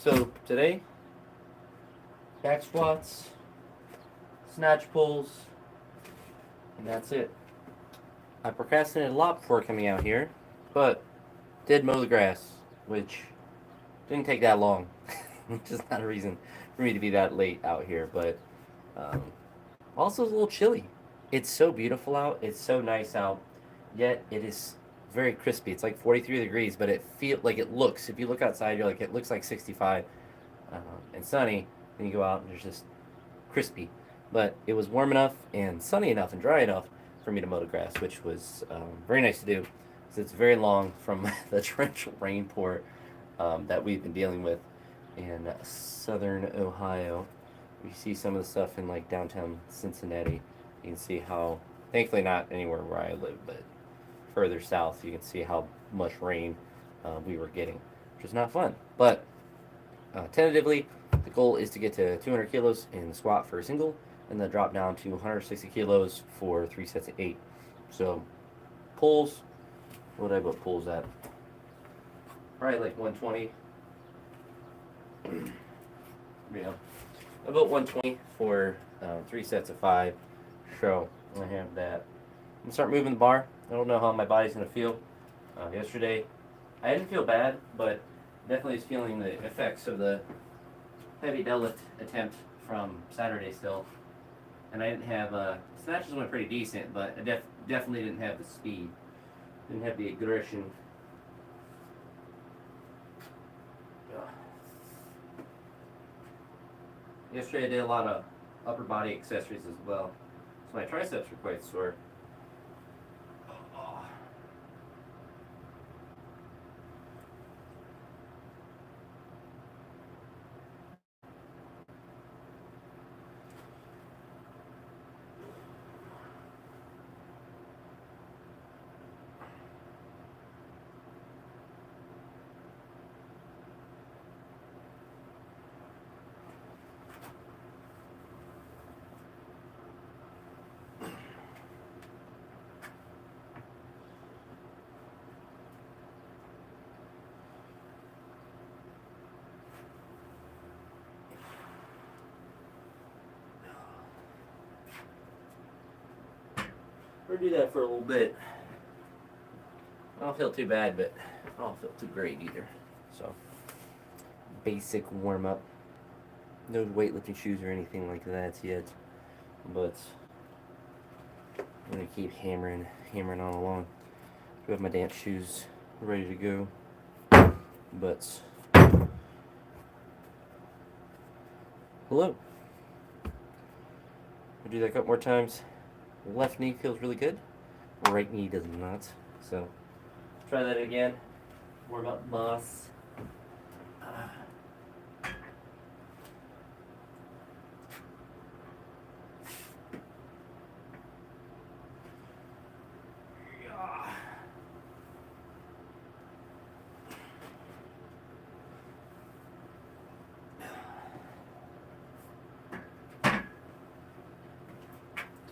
So today, back squats, snatch pulls, and that's it. I procrastinated a lot before coming out here, but did mow the grass, which didn't take that long. Which is not a reason for me to be that late out here, but um, also it's a little chilly. It's so beautiful out. It's so nice out, yet it is very crispy. It's like 43 degrees, but it looks. If you look outside, you're like it looks like 65 and sunny. Then you go out and it's just crispy. But it was warm enough and sunny enough and dry enough for me to mow the grass, which was very nice to do because it's very long from the torrential rain pour that we've been dealing with in southern Ohio. You see some of the stuff in like downtown Cincinnati. You can see how, thankfully not anywhere where I live, but further south, you can see how much rain we were getting, which is not fun. But tentatively, the goal is to get to 200 kilos in the squat for a single, and then drop down to 160 kilos for 3 sets of 8. So, pulls, what would I put pulls at? Probably like 120. Yeah. About 120 for 3 sets of 5. So, I have that. I'm going to start moving the bar. I don't know how my body's going to feel. Yesterday, I didn't feel bad, but definitely is feeling the effects of the heavy deadlift attempt from Saturday still. And I didn't have, snatches went pretty decent, but I definitely didn't have the speed. Didn't have the aggression. Yesterday I did a lot of upper body accessories as well. So my triceps were quite sore. We're gonna do that for a little bit. I don't feel too bad, but I don't feel too great either. So, basic warm up. No weightlifting shoes or anything like that yet, but I'm gonna keep hammering on along. I have my dance shoes ready to go, but hello. I'll do that a couple more times. Left knee feels really good. Right knee does not. So try that again. Warm up, boss.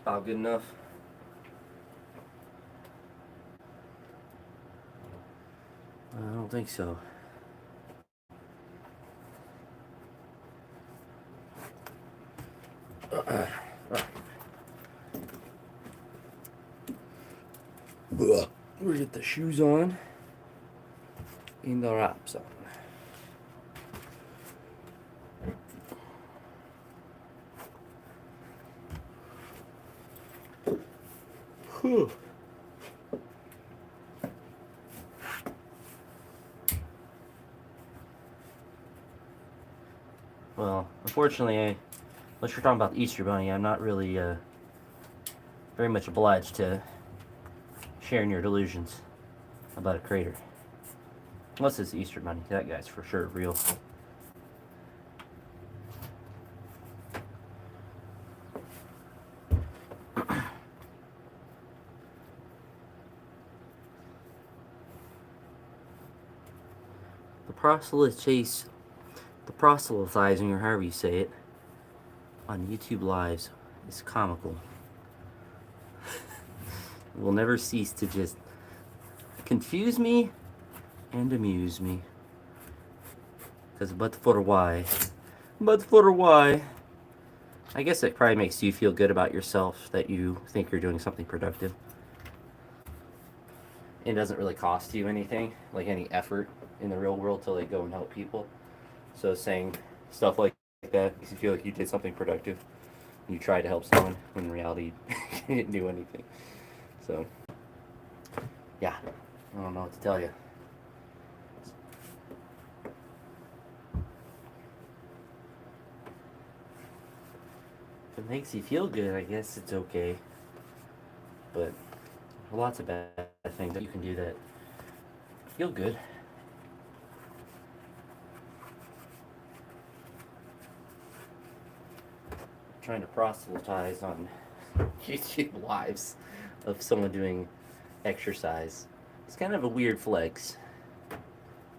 About good enough. I don't think so. We'll get the shoes on and the wraps on. Whew. Well, unfortunately, unless you're talking about the Easter Bunny, I'm not really very much obliged to sharing your delusions about a crater. Unless it's the Easter Bunny, that guy's for sure real. The proselytizing, or however you say it, on YouTube Lives is comical. It will never cease to just confuse me and amuse me. Because but for why? But for why? I guess it probably makes you feel good about yourself that you think you're doing something productive. It doesn't really cost you anything, like any effort in the real world to like go and help people. So saying stuff like that makes you feel like you did something productive. You tried to help someone when in reality you didn't do anything. So yeah, I don't know what to tell you. If it makes you feel good, I guess it's okay. But lots of bad things that you can do that feel good. Trying to proselytize on YouTube lives of someone doing exercise. It's kind of a weird flex.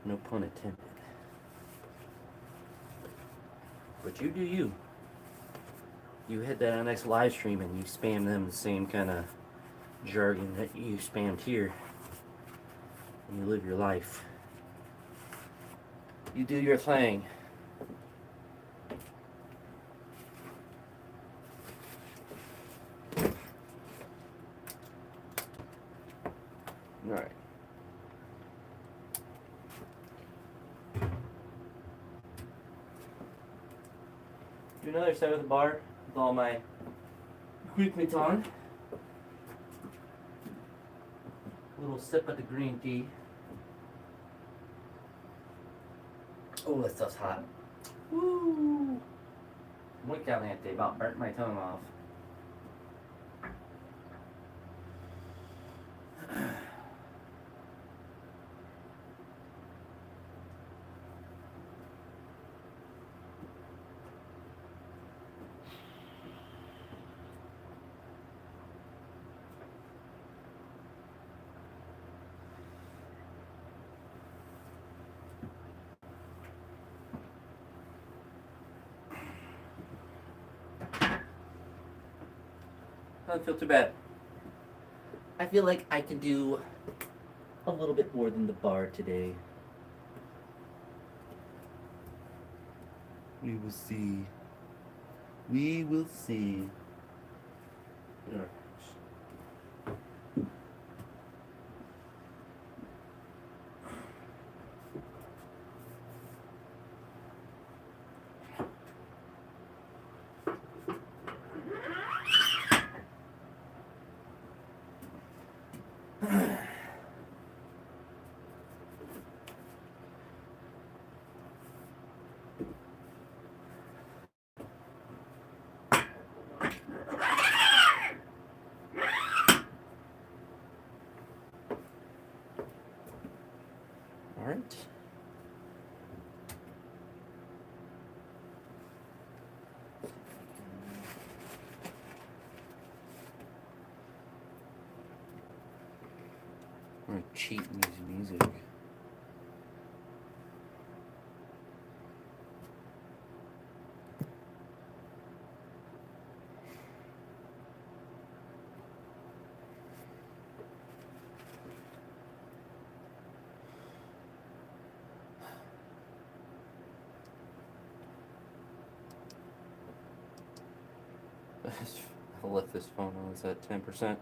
No pun intended. But you do you. You hit that next live stream and you spam them the same kind of jargon that you spammed here. And you live your life. You do your thing. Alright. Do another set of the bar with all my equipment on. A little sip of the green tea. Oh, that stuff's hot. Woo! Muy caliente, about burnt my tongue off. Doesn't feel too bad. I feel like I can do a little bit more than the bar today. We will see. We will see. Alright. I'm gonna cheat and use music. I left this phone on. It's at 10%.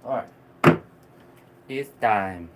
Alright. It's time.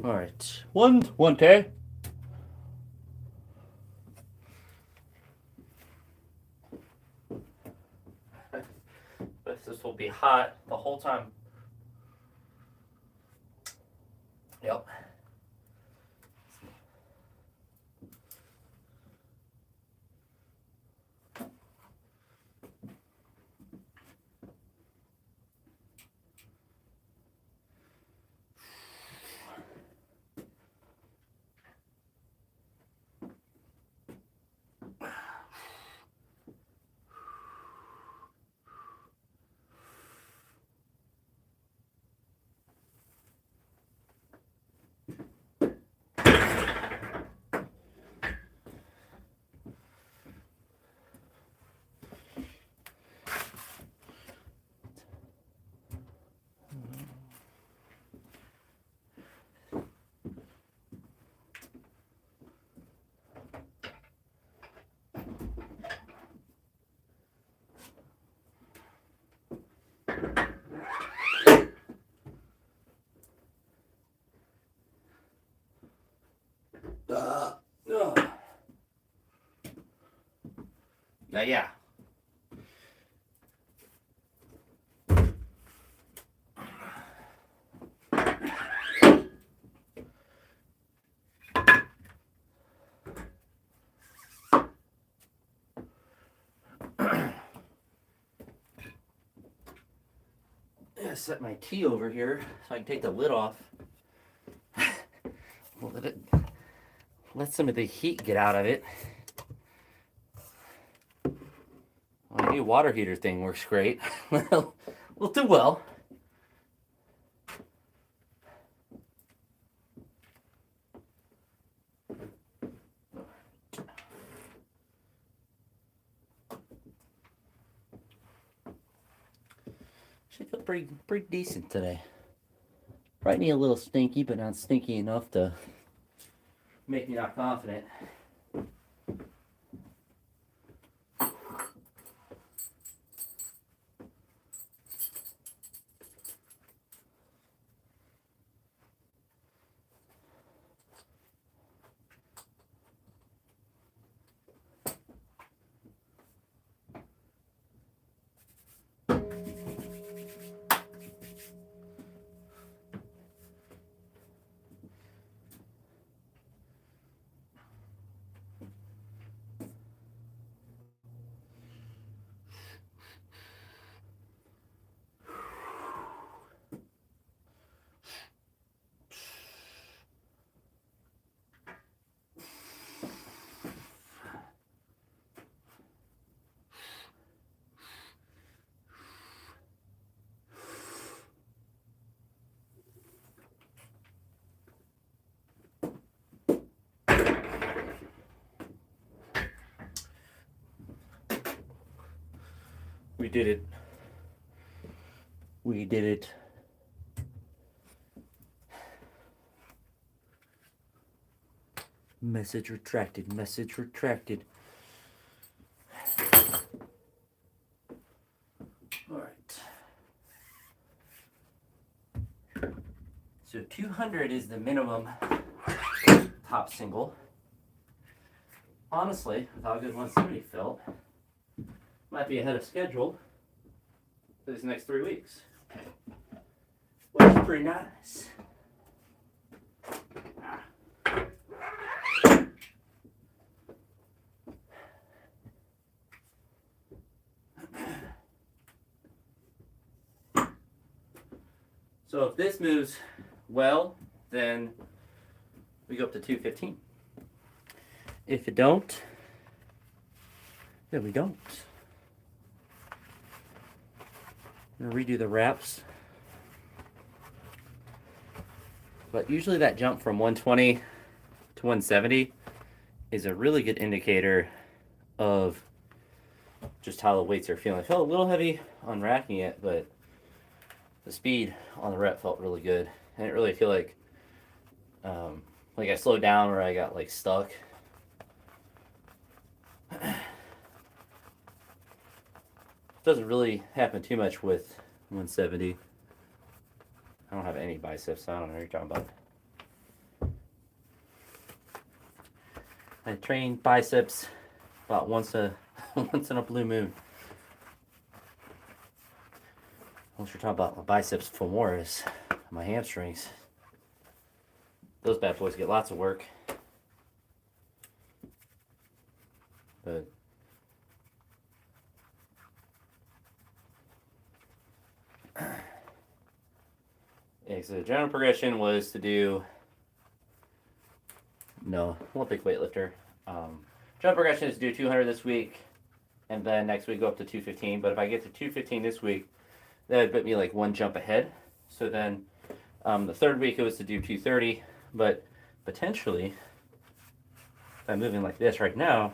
All right, one day. But this will be hot the whole time. Yep. Yeah. Yeah, set my tea over here so I can take the lid off. Let some of the heat get out of it. My new water heater thing works great. Well, we'll do well. Should feel pretty decent today. Probably need a little stinky, but not stinky enough to make me not confident. We did it. We did it. Message retracted. Message retracted. All right. So 200 is the minimum top single. Honestly, with how good 170 felt, might be ahead of schedule for these next 3 weeks, which is pretty nice. So if this moves well, then we go up to 215. If it don't, then we don't. I'm gonna redo the wraps. But usually that jump from 120 to 170 is a really good indicator of just how the weights are feeling. I felt a little heavy on racking it, but the speed on the rep felt really good. I didn't really feel like I slowed down or I got like stuck. Doesn't really happen too much with 170. I don't have any biceps, so I don't know what you're talking about. I train biceps about once in a blue moon. Once you're talking about my biceps femoris, my hamstrings, those bad boys get lots of work. But yeah, so the general progression was to do Olympic weightlifter. General progression is to do 200 this week, and then next week go up to 215. But if I get to 215 this week, that would put me like one jump ahead. So then the third week it was to do 230, but potentially if I'm moving like this right now,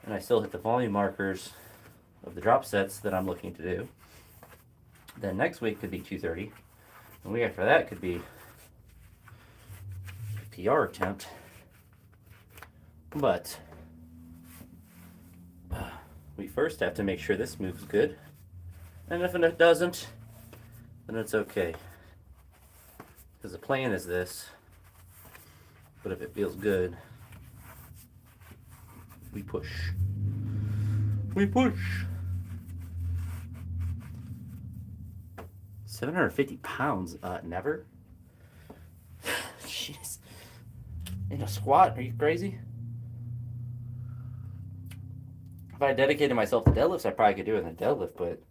and I still hit the volume markers of the drop sets that I'm looking to do, then next week could be 230, and the week after that could be a PR attempt. But we first have to make sure this moves good, and if it doesn't, then it's okay. Because the plan is this, but if it feels good, we push. We push. 750 pounds, never? Jeez. In a squat? Are you crazy? If I dedicated myself to deadlifts, I probably could do it in a deadlift, but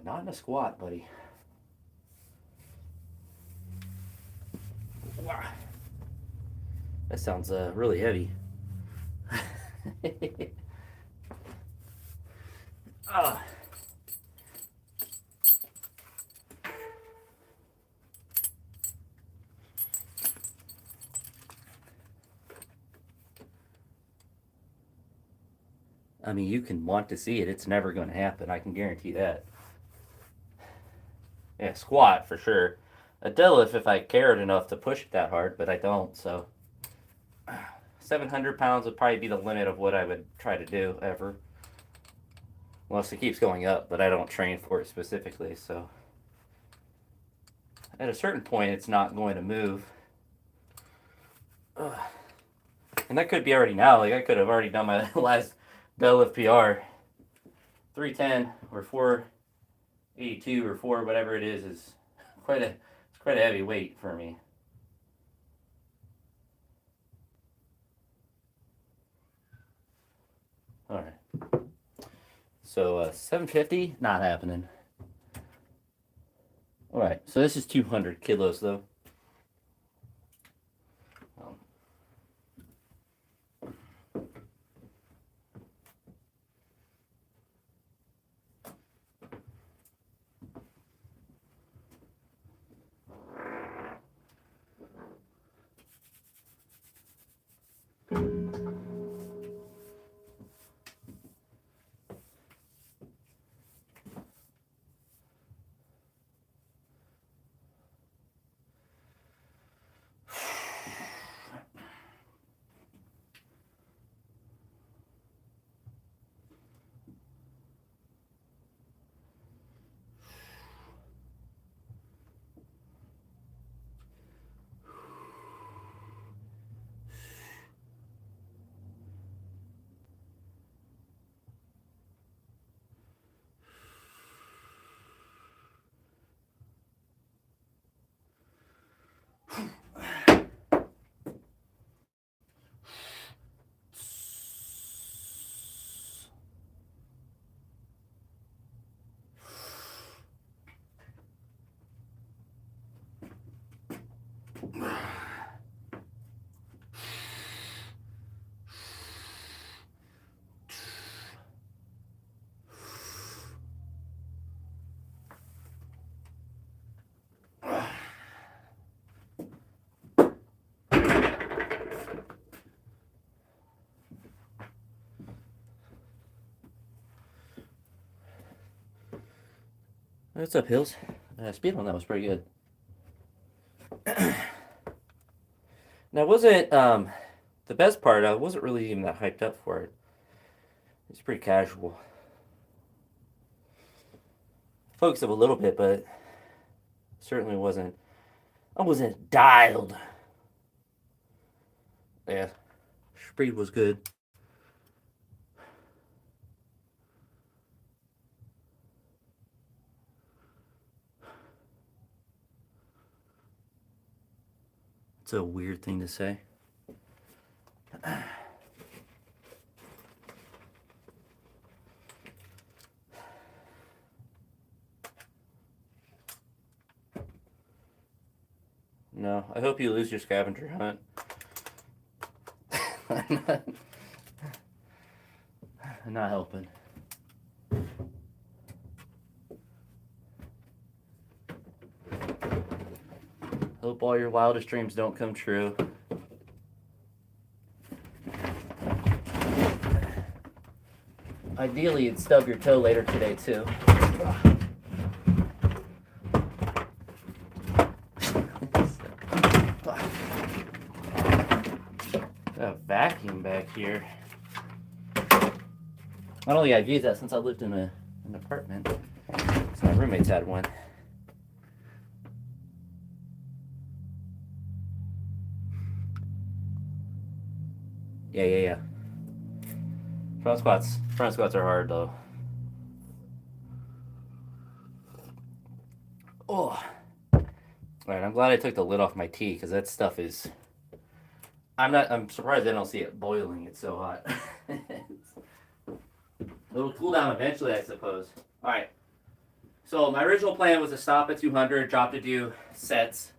not in a squat, buddy. Wow. That sounds really heavy. Ah. I mean, you can want to see it. It's never going to happen. I can guarantee that. Yeah, squat for sure. A deadlift if I cared enough to push it that hard, but I don't, so 700 pounds would probably be the limit of what I would try to do ever. Unless it keeps going up, but I don't train for it specifically, so at a certain point it's not going to move. Ugh. And that could be already now. Like I could have already done my last deadlift PR. 310 or 482 or 4 whatever it is quite a heavy weight for me. All right. So 750, not happening. All right. So this is 200 kilos though. What's up, Hills? Speed on that was pretty good. Now, wasn't the best part? I wasn't really even that hyped up for it. It's pretty casual. Focused up a little bit, but certainly wasn't. I wasn't dialed. Yeah, breed was good. It's a weird thing to say. No, I hope you lose your scavenger hunt. I'm not helping. Hope all your wildest dreams don't come true. Ideally, you'd stub your toe later today, too. A vacuum back here. I don't think I've used that since I lived in an apartment. So my roommates had one. Yeah. Front squats are hard though. Oh. Alright, I'm glad I took the lid off my tea because that stuff is. I'm surprised I don't see it boiling. It's so hot. It'll cool down eventually, I suppose. Alright. So my original plan was to stop at 200, drop to do sets,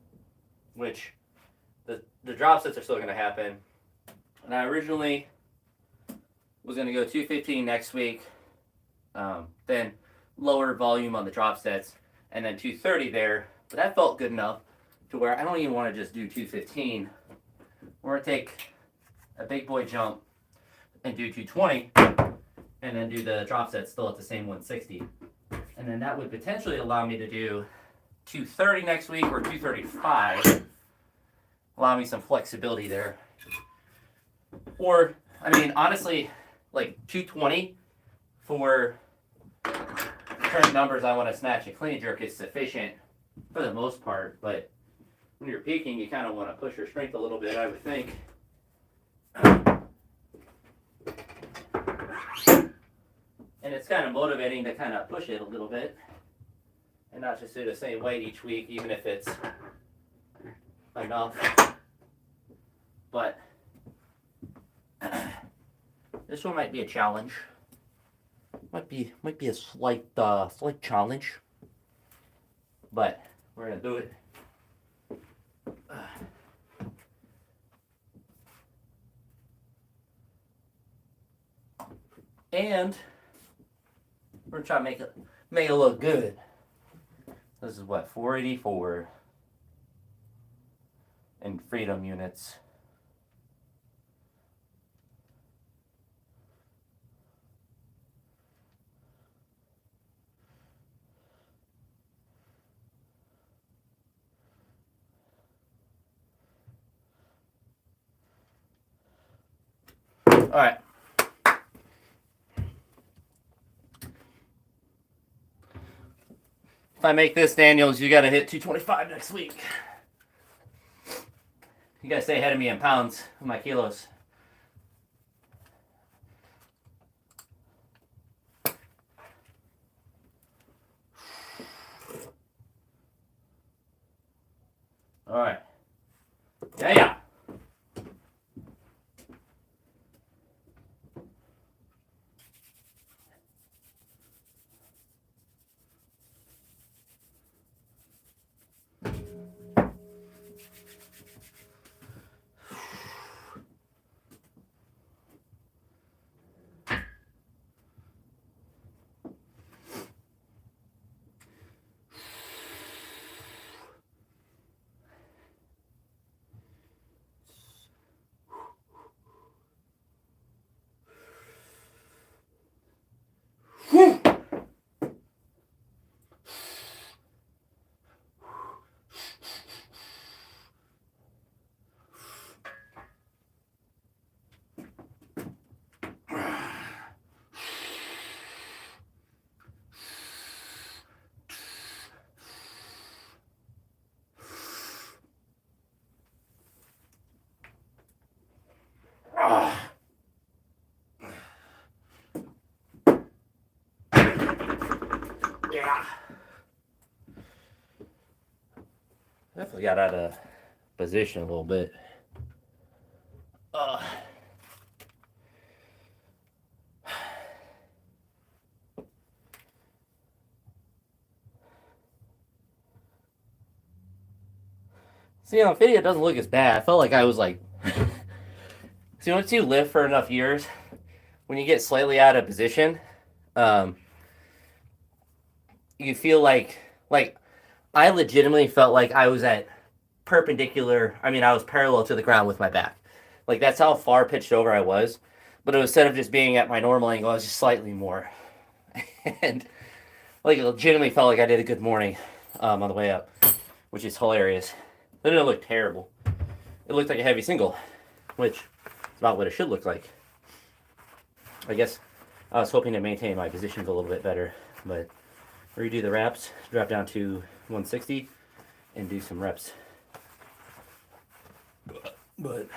which the drop sets are still going to happen. And I originally was going to go 215 next week, then lower volume on the drop sets, and then 230 there. But that felt good enough to where I don't even want to just do 215. We're going to take a big boy jump and do 220, and then do the drop set still at the same 160. And then that would potentially allow me to do 230 next week or 235. Allow me some flexibility there. Or, I mean, honestly, like 220 for the current numbers I want to snatch and clean jerk is sufficient for the most part. But when you're peaking, you kind of want to push your strength a little bit, I would think. And it's kind of motivating to kind of push it a little bit and not just do the same weight each week, even if it's enough. But this one might be a challenge. Might be a slight challenge. But we're gonna do it. And we're gonna try to make it look good. This is what, 484 in freedom units. All right. If I make this, Daniels, you got to hit 225 next week. You got to stay ahead of me in pounds with my kilos. All right. Yeah. Definitely got out of position a little bit. Uh. See, on video, it doesn't look as bad. I felt like I was like. See, once you live for enough years, when you get slightly out of position, um, you feel like I legitimately felt like I was at perpendicular. I mean, I was parallel to the ground with my back. Like that's how far pitched over I was. But instead of just being at my normal angle, I was just slightly more. And like it legitimately felt like I did a good morning on the way up, which is hilarious. It didn't look terrible. It looked like a heavy single, which is about what it should look like. I guess I was hoping to maintain my positions a little bit better, but redo the wraps, drop down to 160, and do some reps. But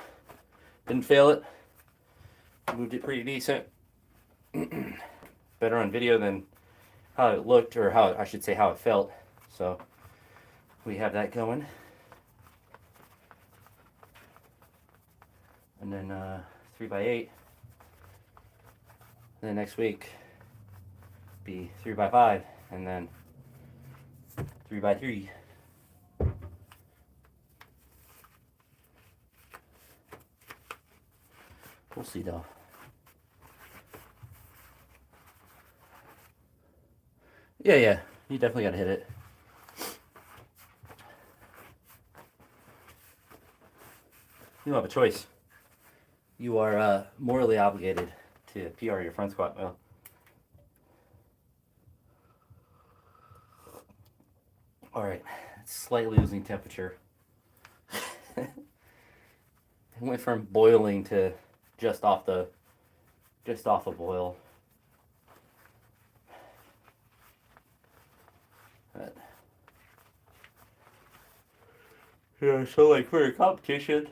didn't fail it. Moved it pretty decent. Better on video than how it looked, or how I should say how it felt. So we have that going. And then 3x8. And then next week be 3x5, and then 3x3. We'll see though. Yeah, you definitely gotta hit it. You don't have a choice. You are morally obligated to PR your front squat well. All right, it's slightly losing temperature. It went from boiling to just off a boil. But, yeah, so like for a competition,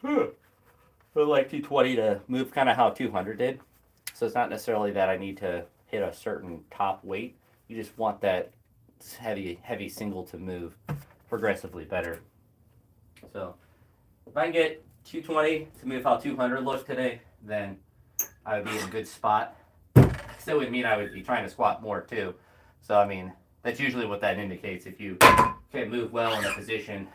I like 220 to move kind of how 200 did. So it's not necessarily that I need to hit a certain top weight. You just want that heavy single to move progressively better. So if I can get 220 to move how 200 looks today, then I would be in a good spot. Still would mean I would be trying to squat more too. So I mean, that's usually what that indicates. If you can move well in a position.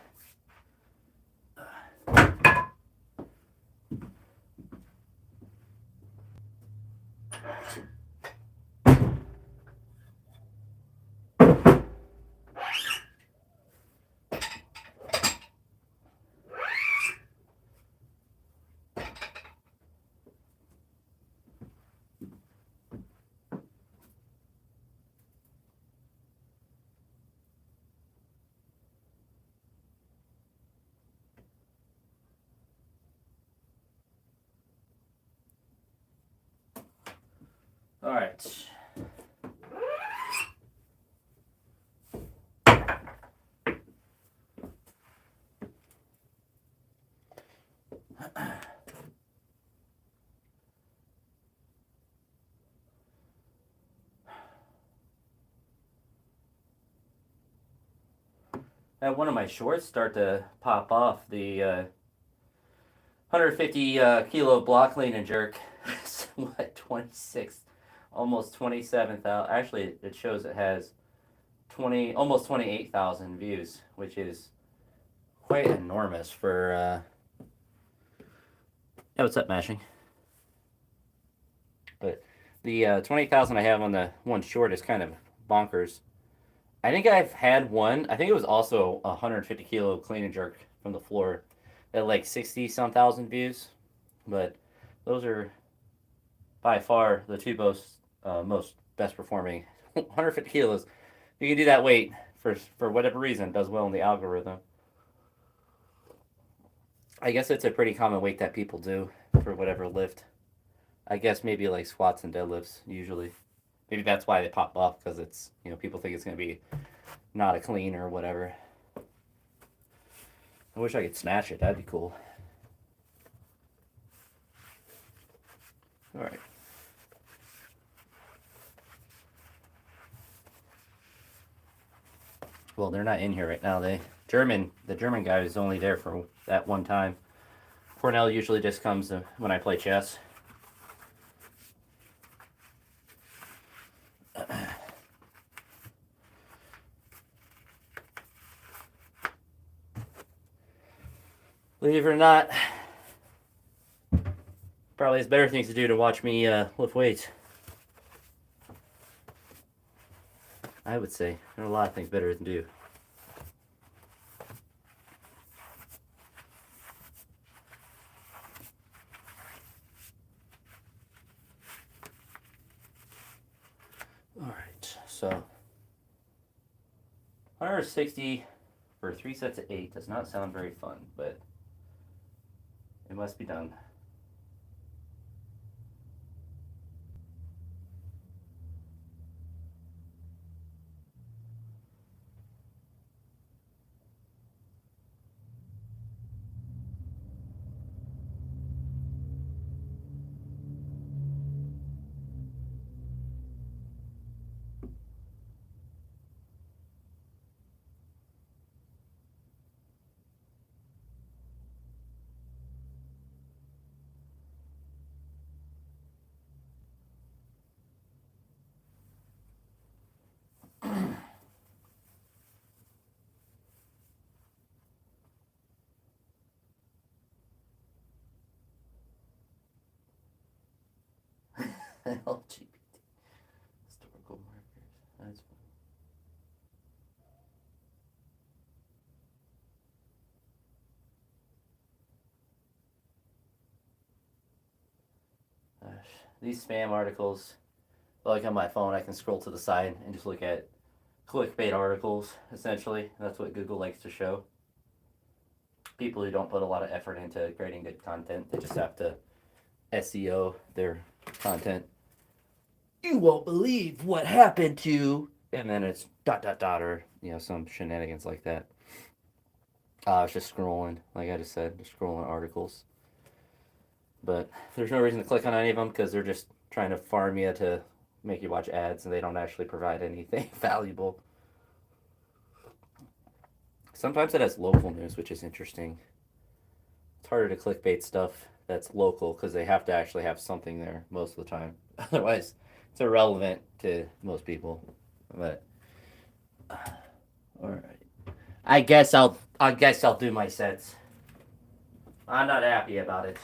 All right. Had one of my shorts start to pop off. The 150 kilo block clean and jerk. What, 26, almost 27,000. Actually, it shows it has almost 28,000 views, which is quite enormous for. Yeah, what's up, mashing? But the 20,000 I have on the one short is kind of bonkers. I think I've had one. I think it was also 150 kilo clean and jerk from the floor at like 60 some thousand views. But those are by far the two most best performing. 150 kilos. You can do that weight for whatever reason, does well in the algorithm. I guess it's a pretty common weight that people do for whatever lift. I guess maybe like squats and deadlifts usually. Maybe that's why they pop off, because it's, people think it's going to be not a clean or whatever. I wish I could snatch it. That'd be cool. All right. Well, they're not in here right now. The German guy is only there for that one time. Cornell usually just comes when I play chess. Believe it or not, probably has better things to do to watch me lift weights. I would say there are a lot of things better to do. Alright, so 160 for 3 sets of 8 does not sound very fun, but it must be done. LGBT. Historical markers. That's fun. Gosh, these spam articles, like on my phone, I can scroll to the side and just look at clickbait articles, essentially. That's what Google likes to show. People who don't put a lot of effort into creating good content, they just have to SEO their content. You won't believe what happened to, and then it's ... or some shenanigans like that. I was just scrolling, like I just said, just scrolling articles. But there's no reason to click on any of them because they're just trying to farm you to make you watch ads, and they don't actually provide anything valuable. Sometimes it has local news, which is interesting. It's harder to clickbait stuff that's local because they have to actually have something there most of the time. Otherwise, it's irrelevant to most people. But all right, I guess I'll do my sets. I'm not happy about it.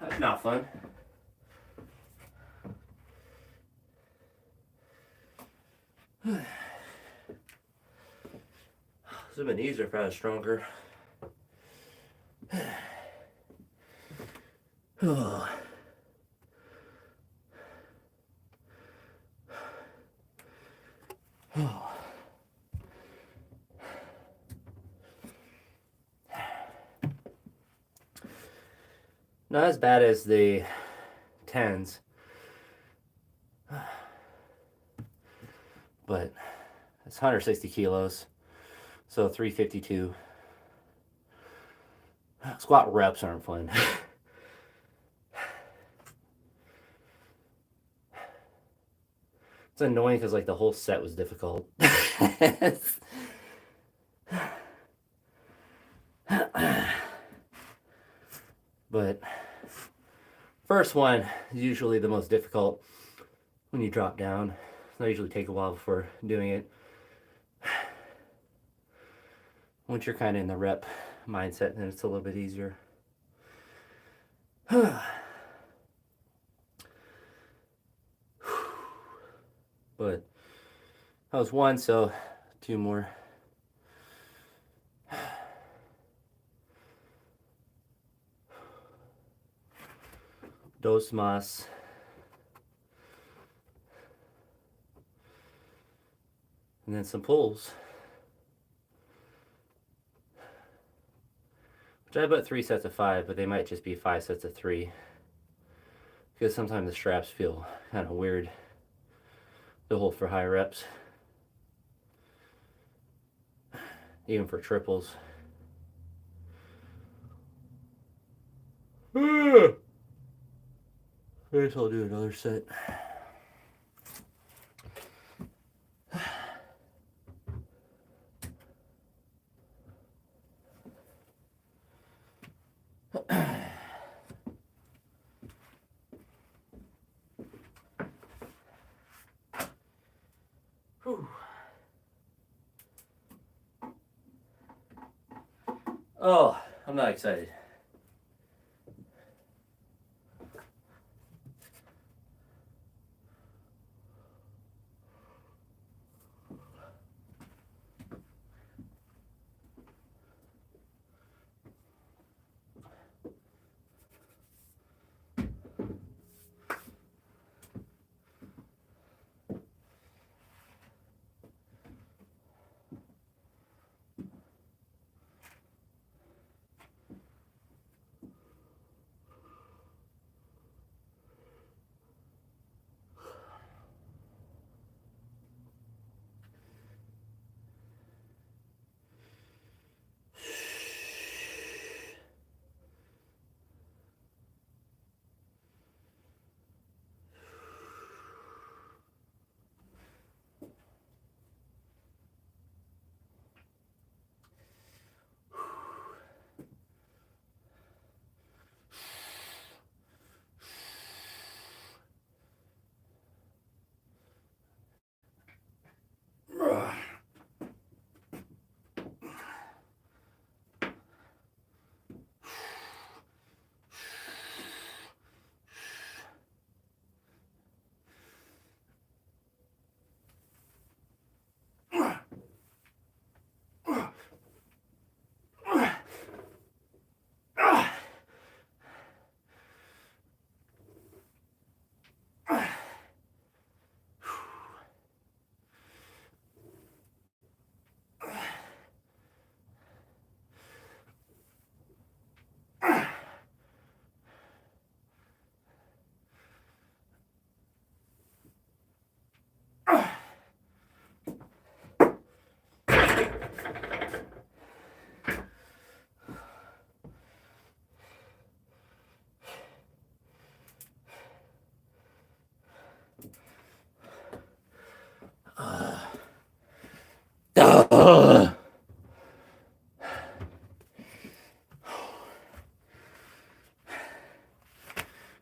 That's not fun. This would have been easier if I was stronger. Oh. Oh. Not as bad as the 10s, but it's 160 kilos, so 352. Squat reps aren't fun. It's annoying because like the whole set was difficult. But first one is usually the most difficult when you drop down. It'll usually take a while before doing it. Once you're kind of in the rep mindset, then it's a little bit easier. But that was one, so 2 more. Dos más. And then some pulls. Which I have about 3 sets of 5, but they might just be 5 sets of 3. Because sometimes the straps feel kind of weird to hold for high reps. Even for triples. I guess I'll do another set. Oh, I'm not excited.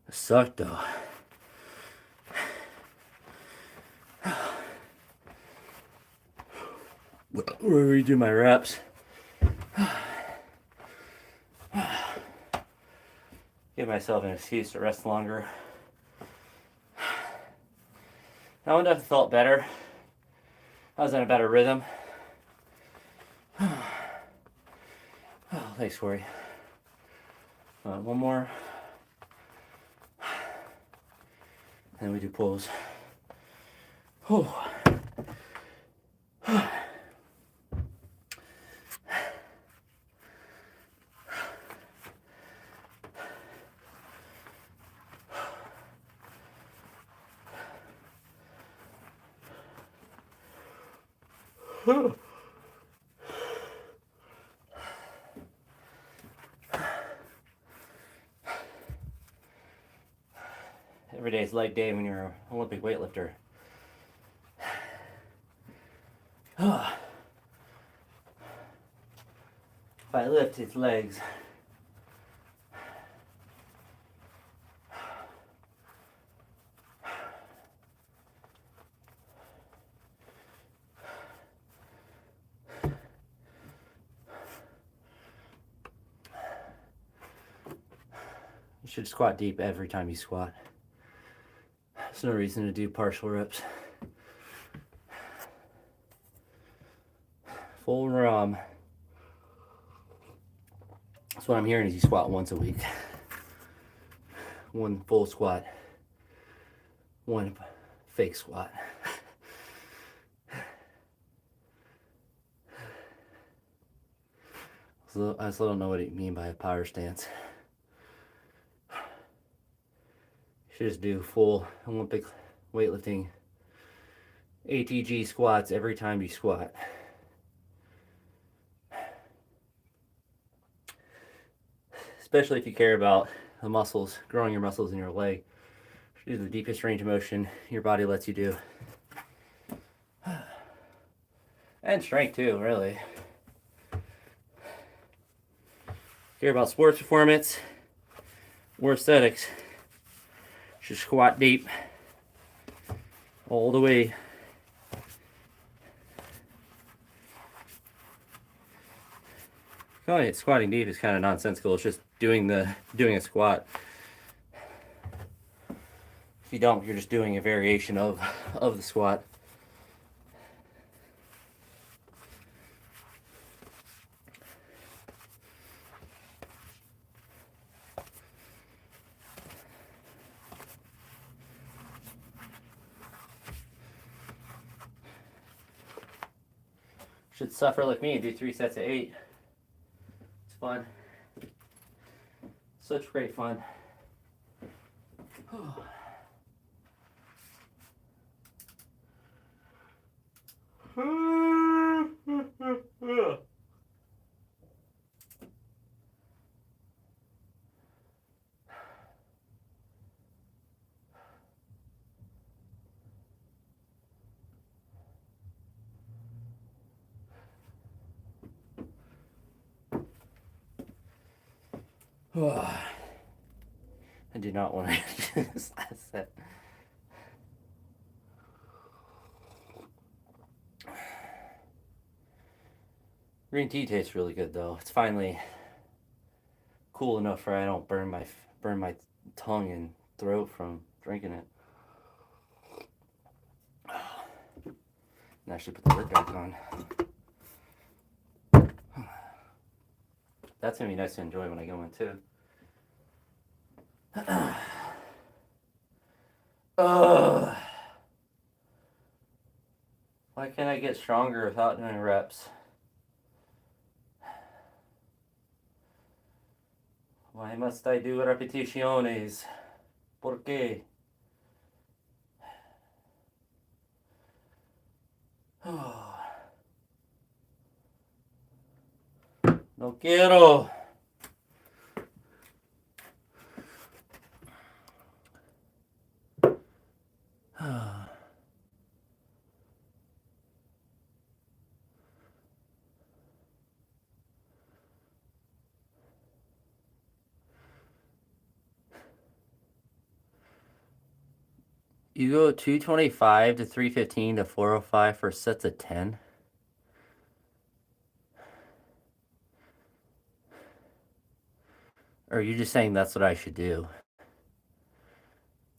It sucked though. Redo my reps. Give myself an excuse to rest longer. That one definitely felt better. I was in a better rhythm. Oh, thanks, Corey. One more. And then we do pulls. Oh. Every day is leg day when you're an Olympic weightlifter. If I lift, it's legs. You should squat deep every time you squat. There's no reason to do partial reps. Full ROM. That's what I'm hearing is you squat once a week. One full squat. One fake squat. So I still don't know what you mean by a power stance. You should just do full Olympic weightlifting ATG squats every time you squat. Especially if you care about the muscles, growing your muscles in your leg. Do the deepest range of motion your body lets you do. And strength too, really. Care about sports performance or aesthetics. Should squat deep all the way. Calling it squatting deep is kind of nonsensical. It's just doing a squat. If you don't, you're just doing a variation of the squat. Should suffer like me and do 3 sets of 8. It's fun. Such great fun. I do not want to do this last set. Green tea tastes really good though. It's finally cool enough where I don't burn my tongue and throat from drinking it. And I should put the lid back on. That's gonna be nice to enjoy when I go in too. Why can't I get stronger without doing reps? Why must I do repeticiones? ¿Por qué? No quiero. You go 225 to 315 to 405 for sets of 10. Or are you just saying that's what I should do?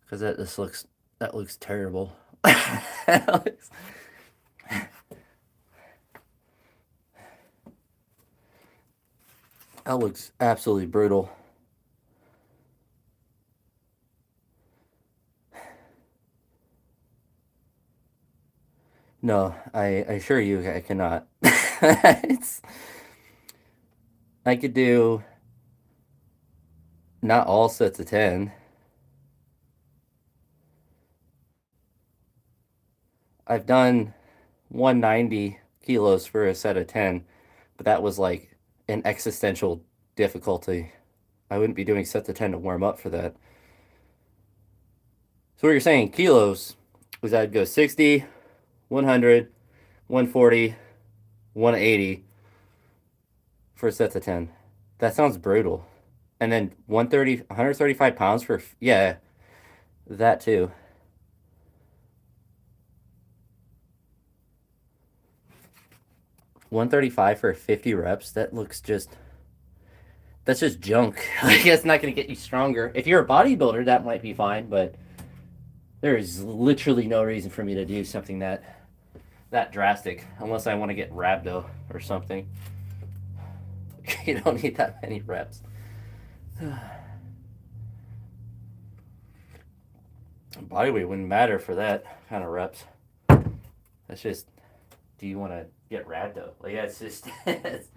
Because that looks terrible. that looks absolutely brutal. No, I assure you I cannot. I could do not all sets of 10. I've done 190 kilos for a set of 10, but that was like an existential difficulty. I wouldn't be doing sets of 10 to warm up for that. So what you're saying, kilos, was I'd go 60, 100, 140, 180 for sets of 10. That sounds brutal. And then 130, 135 pounds for, yeah, that too. 135 for 50 reps, that's just junk. Like, it's not going to get you stronger. If you're a bodybuilder, that might be fine, but there is literally no reason for me to do something that drastic unless I want to get rhabdo or something. You don't need that many reps. Body weight wouldn't matter for that kind of reps. That's just, do you want to get rhabdo? Like, yeah, it's just, because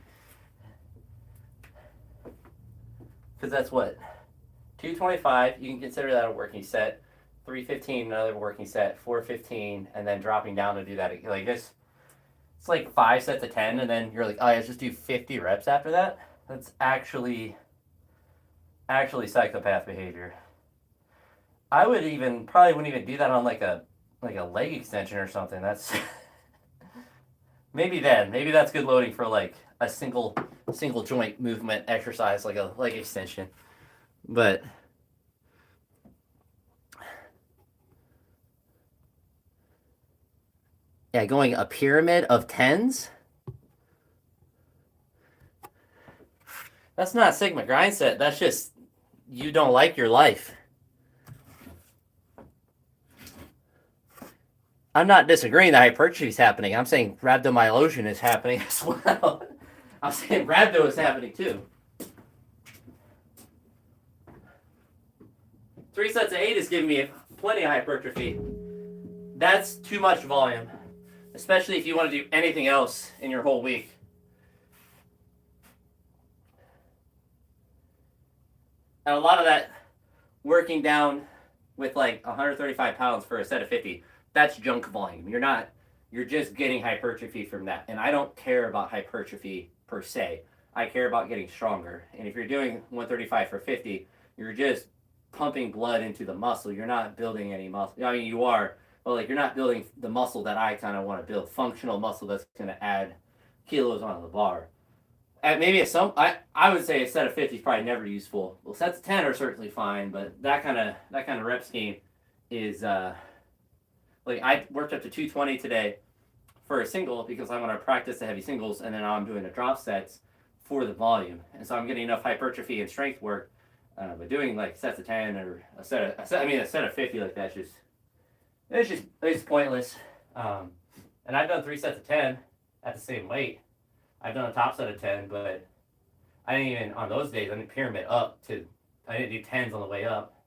that's what, 225, you can consider that a working set. 315, another working set. 415, and then dropping down to do that. Like this, it's like 5 sets of 10, and then you're like, oh, let's just do 50 reps after that. That's actually psychopath behavior. I would probably wouldn't even do that on like a leg extension or something. That's maybe that's good loading for like a single joint movement exercise, like a leg extension. But yeah, going a pyramid of 10s, that's not Sigma grind set. That's just, you don't like your life. I'm not disagreeing that hypertrophy is happening. I'm saying rhabdomyolysis is happening as well. I'm saying rhabdo is happening too. 3 sets of 8 is giving me plenty of hypertrophy. That's too much volume, especially if you want to do anything else in your whole week. And a lot of that working down with like 135 pounds for a set of 50, that's junk volume. You're just getting hypertrophy from that. And I don't care about hypertrophy per se. I care about getting stronger. And if you're doing 135 for 50, you're just pumping blood into the muscle. You're not building any muscle. I mean, you are, but like, you're not building the muscle that I kind of want to build, functional muscle that's going to add kilos onto the bar. And maybe I would say a set of 50 is probably never useful. Well, sets of 10 are certainly fine, but that kind of rep scheme is like, I worked up to 220 today for a single because I want to practice the heavy singles, and then I'm doing the drop sets for the volume, and so I'm getting enough hypertrophy and strength work. But doing like sets of 10 or a set of 50 like that, it's pointless. And I've done 3 sets of 10 at the same weight. I've done a top set of 10, but I didn't even, on those days, I didn't pyramid up I didn't do 10s on the way up.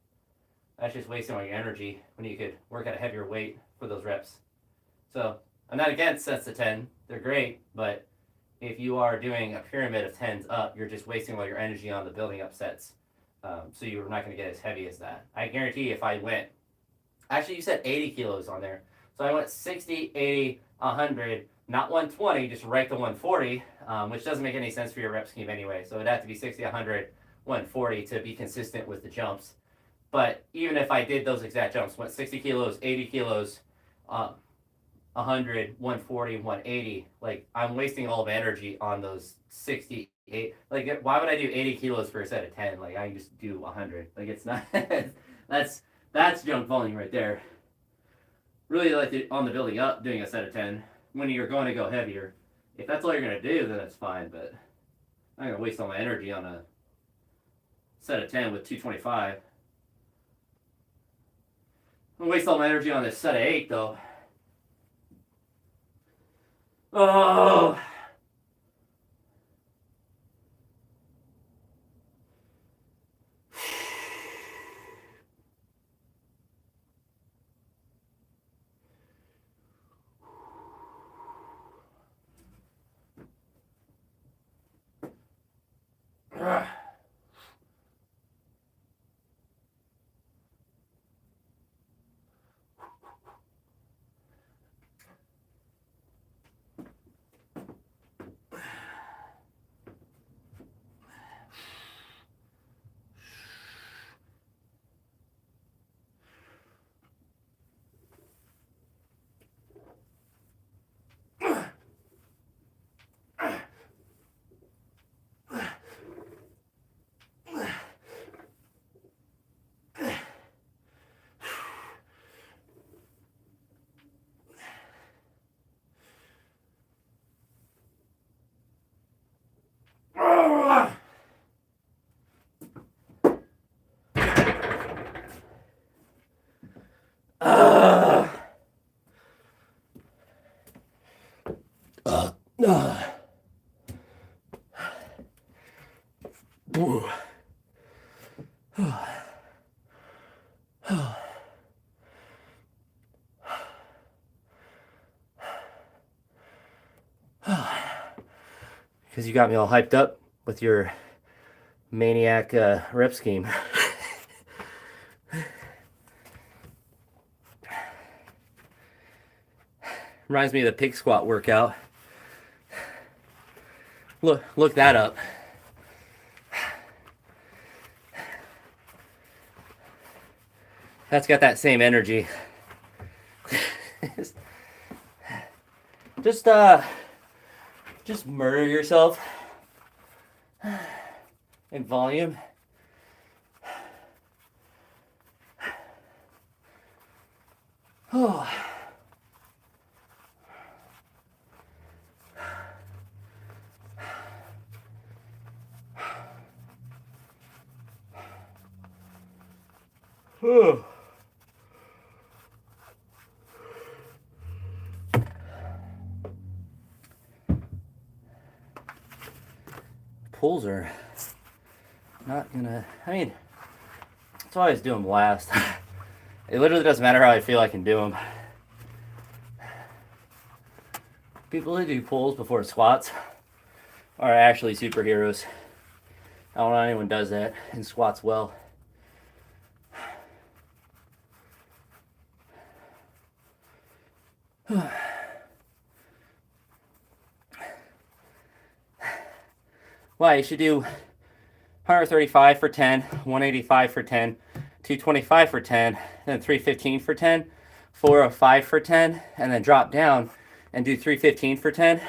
That's just wasting all your energy when you could work at a heavier weight for those reps. So I'm not against sets of 10. They're great, but if you are doing a pyramid of 10s up, you're just wasting all your energy on the building up sets. So you're not going to get as heavy as that. I guarantee if I went, actually you said 80 kilos on there. So I went 60, 80, 100, not 120, just right to 140, which doesn't make any sense for your rep scheme anyway. So it'd have to be 60, 100, 140 to be consistent with the jumps. But even if I did those exact jumps, went 60 kilos, 80 kilos, 100, 140, 180, like, I'm wasting all the energy on those 60, 8. Like, why would I do 80 kilos for a set of 10? Like, I can just do 100. Like, it's not, that's junk volume right there. Really, like, on the building up, doing a set of 10, when you're going to go heavier. If that's all you're going to do, then that's fine, but I'm not going to waste all my energy on a set of 10 with 225. I'm going to waste all my energy on this set of 8, though. Oh! Because you got me all hyped up with your maniac rep scheme. Reminds me of the pig squat workout. Look that up. That's got that same energy. Just murder yourself in volume. Oh. Pulls are not gonna, I mean, that's why I always do them last. It literally doesn't matter how I feel, I can do them. People who do pulls before squats are actually superheroes. I don't know anyone does that and squats well. Well, you should do 135 for 10, 185 for 10, 225 for 10, then 315 for 10, 405 for 10, and then drop down and do 315 for 10,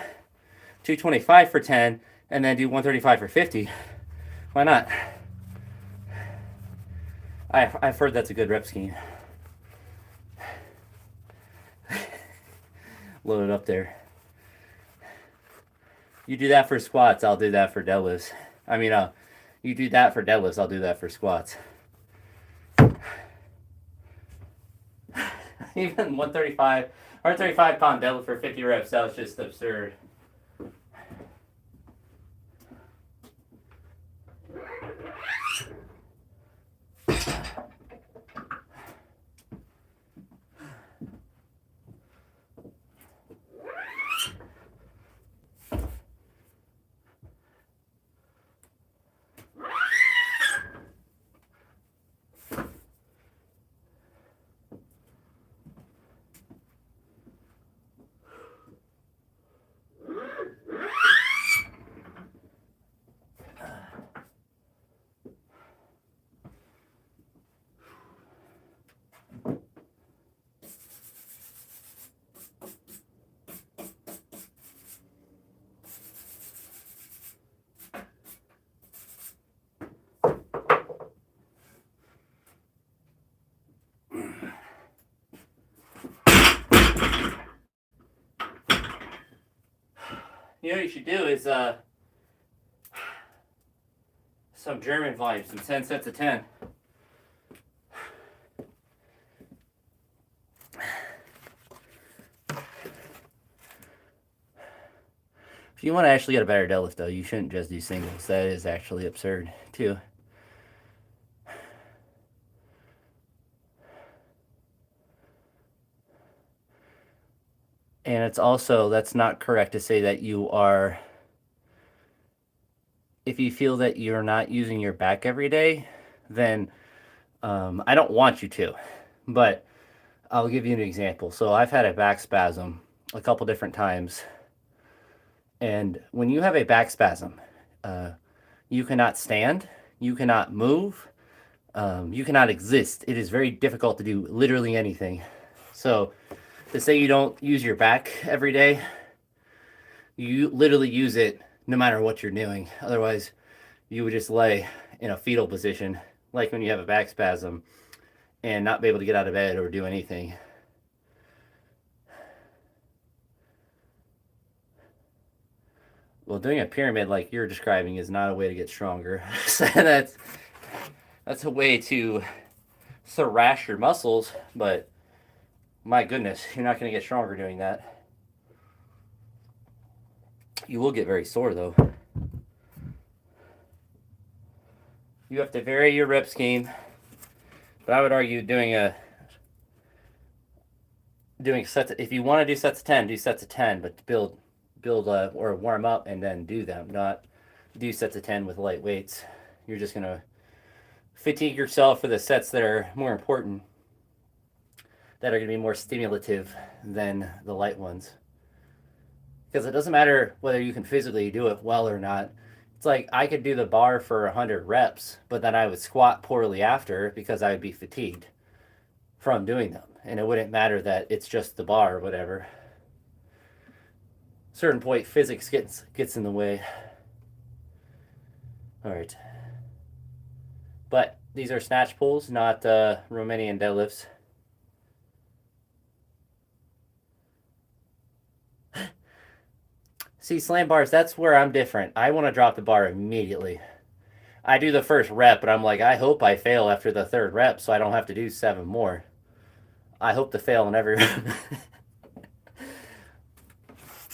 225 for 10, and then do 135 for 50. Why not? I've heard that's a good rep scheme. Load it up there. You do that for squats, I'll do that for deadlifts. I mean, you do that for deadlifts, I'll do that for squats. Even 135 pound deadlift for 50 reps, that was just absurd. You know what you should do is some German volume, some 10 sets of 10. If you want to actually get a better deadlift, though, you shouldn't just do singles. That is actually absurd, too. And it's also, that's not correct to say that you are, if you feel that you're not using your back every day, then I don't want you to. But I'll give you an example. So I've had a back spasm a couple different times. And when you have a back spasm, you cannot stand, you cannot move, you cannot exist. It is very difficult to do literally anything. So to say you don't use your back every day, you literally use it no matter what you're doing. Otherwise, you would just lay in a fetal position, like when you have a back spasm, and not be able to get out of bed or do anything. Well, doing a pyramid like you're describing is not a way to get stronger. So that's a way to thrash your muscles, but my goodness, you're not going to get stronger doing that. You will get very sore though. You have to vary your rep scheme, but I would argue doing sets. If you want to do sets of 10, do sets of 10, but build or warm up and then do them, not do sets of 10 with light weights. You're just gonna fatigue yourself for the sets that are more important, that are gonna be more stimulative than the light ones. Because it doesn't matter whether you can physically do it well or not. It's like I could do the bar for 100 reps, but then I would squat poorly after because I would be fatigued from doing them. And it wouldn't matter that it's just the bar or whatever. Certain point, physics gets in the way. All right. But these are snatch pulls, not Romanian deadlifts. See, slam bars, that's where I'm different. I want to drop the bar immediately. I do the first rep, but I'm like, I hope I fail after the third rep so I don't have to do 7 more. I hope to fail in every rep.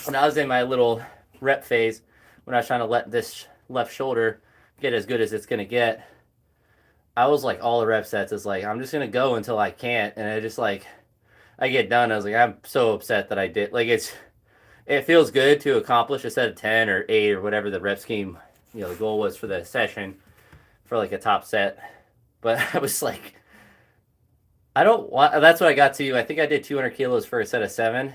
When I was in my little rep phase, when I was trying to let this left shoulder get as good as it's going to get, I was like, all the rep sets is like, I'm just going to go until I can't. And I just like, I get done. I was like, I'm so upset that I did. Like, it feels good to accomplish a set of 10 or 8 or whatever the rep scheme, the goal was for the session for like a top set. But I was like, I don't want, that's what I got to. I think I did 200 kilos for a set of 7.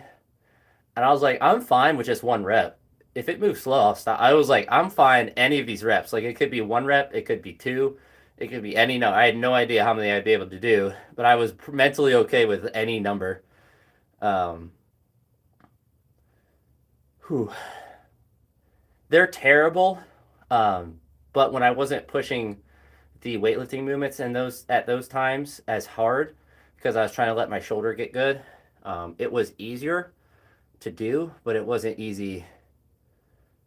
And I was like, I'm fine with just 1 rep. If it moves slow, I'll stop. I was like, I'm fine any of these reps. Like, it could be 1 rep, it could be 2, it could be any number. I had no idea how many I'd be able to do, but I was mentally okay with any number. They're terrible, but when I wasn't pushing the weightlifting movements at those times as hard, because I was trying to let my shoulder get good, it was easier to do, but it wasn't easy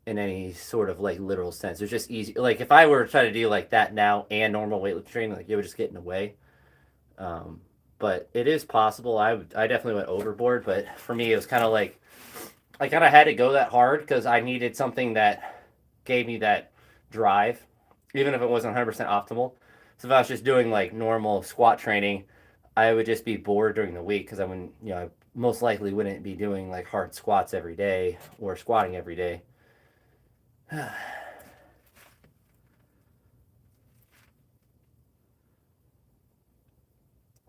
in any sort of like literal sense. It was just easy. Like if I were to try to do like that now and normal weightlifting training, like it would just get in the way. But it is possible. I definitely went overboard, but for me it was kind of like I kind of had to go that hard because I needed something that gave me that drive, even if it wasn't 100% optimal. So if I was just doing like normal squat training, I would just be bored during the week because I wouldn't, I most likely wouldn't be doing like hard squats every day or squatting every day.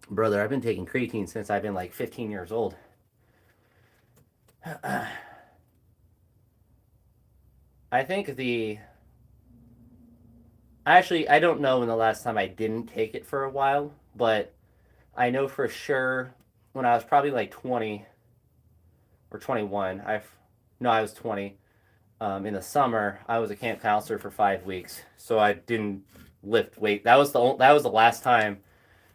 Brother, I've been taking creatine since I've been like 15 years old. I think I don't know when the last time I didn't take it for a while, but I know for sure when I was probably like 20 or 21, I was 20. In the summer, I was a camp counselor for 5 weeks, so I didn't lift weight. That was the last time.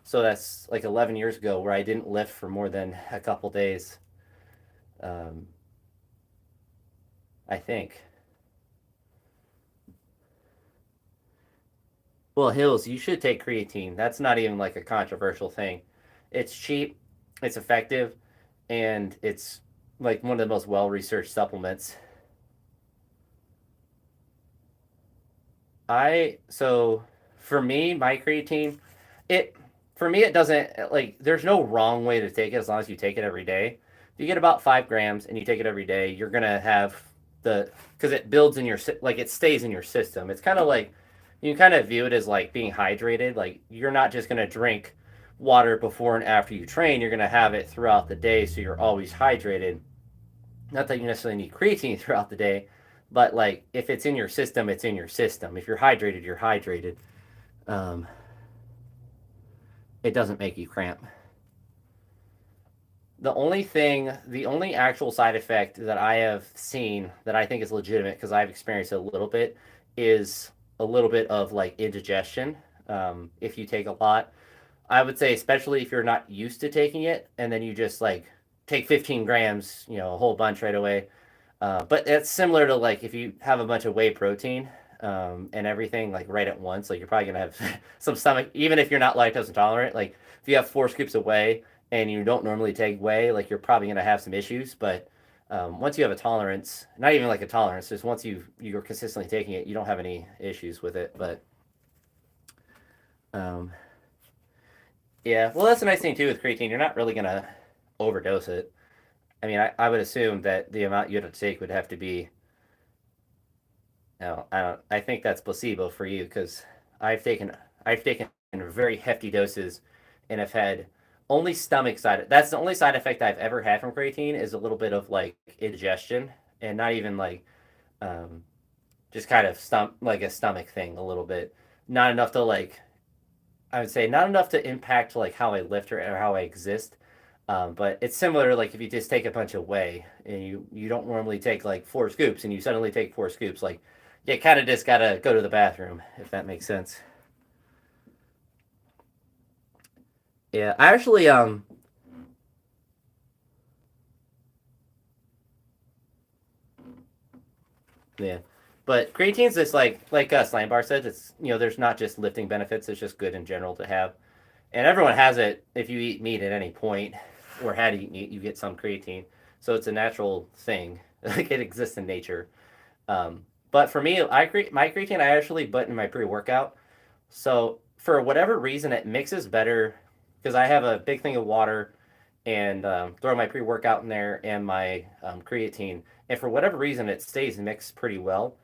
So that's like 11 years ago where I didn't lift for more than a couple days. I think. Well, Hills, you should take creatine. That's not even like a controversial thing. It's cheap, it's effective, and it's like one of the most well-researched supplements. So for me, my creatine, it for me it doesn't like there's no wrong way to take it as long as you take it every day. If you get about 5 grams and you take it every day, you're gonna have because it builds in your like it stays in your system. It's kind of like you can kind of view it as like being hydrated. Like you're not just gonna drink water before and after you train. You're gonna have it throughout the day, so you're always hydrated. Not that you necessarily need creatine throughout the day, but like if it's in your system, it's in your system. If you're hydrated, you're hydrated. It doesn't make you cramp. The only actual side effect that I have seen that I think is legitimate because I've experienced it a little bit is a little bit of like indigestion. If you take a lot, I would say, especially if you're not used to taking it and then you just like take 15 grams, a whole bunch right away. But it's similar to like if you have a bunch of whey protein and everything like right at once, like you're probably gonna have some stomach, even if you're not lactose intolerant. Like if you have 4 scoops of whey and you don't normally take whey, like you're probably gonna have some issues. But Once you have a tolerance, not even like a tolerance, just once you're consistently taking it, you don't have any issues with it. But um, yeah, well, that's the nice thing too with creatine. You're not really gonna overdose it. I mean, I would assume that the amount you'd have to take would have to be. No, I don't. I think that's placebo for you because I've taken very hefty doses, and have had only stomach side. That's the only side effect I've ever had from creatine is a little bit of like indigestion, and not even like um, just kind of like a stomach thing a little bit. Not enough to like I would say not enough to impact like how I lift or how I exist. But it's similar like if you just take a bunch of whey and you don't normally take like 4 scoops and you suddenly take 4 scoops, like you kind of just gotta go to the bathroom if that makes sense. Yeah, I actually yeah, but creatine's just like Slime Bar said, it's there's not just lifting benefits, it's just good in general to have. And everyone has it if you eat meat at any point or had to eat meat, you get some creatine. So it's a natural thing. Like it exists in nature. But for me, my creatine I actually put in my pre-workout. So for whatever reason, it mixes better because I have a big thing of water and throw my pre-workout in there and my creatine. And for whatever reason, it stays mixed pretty well.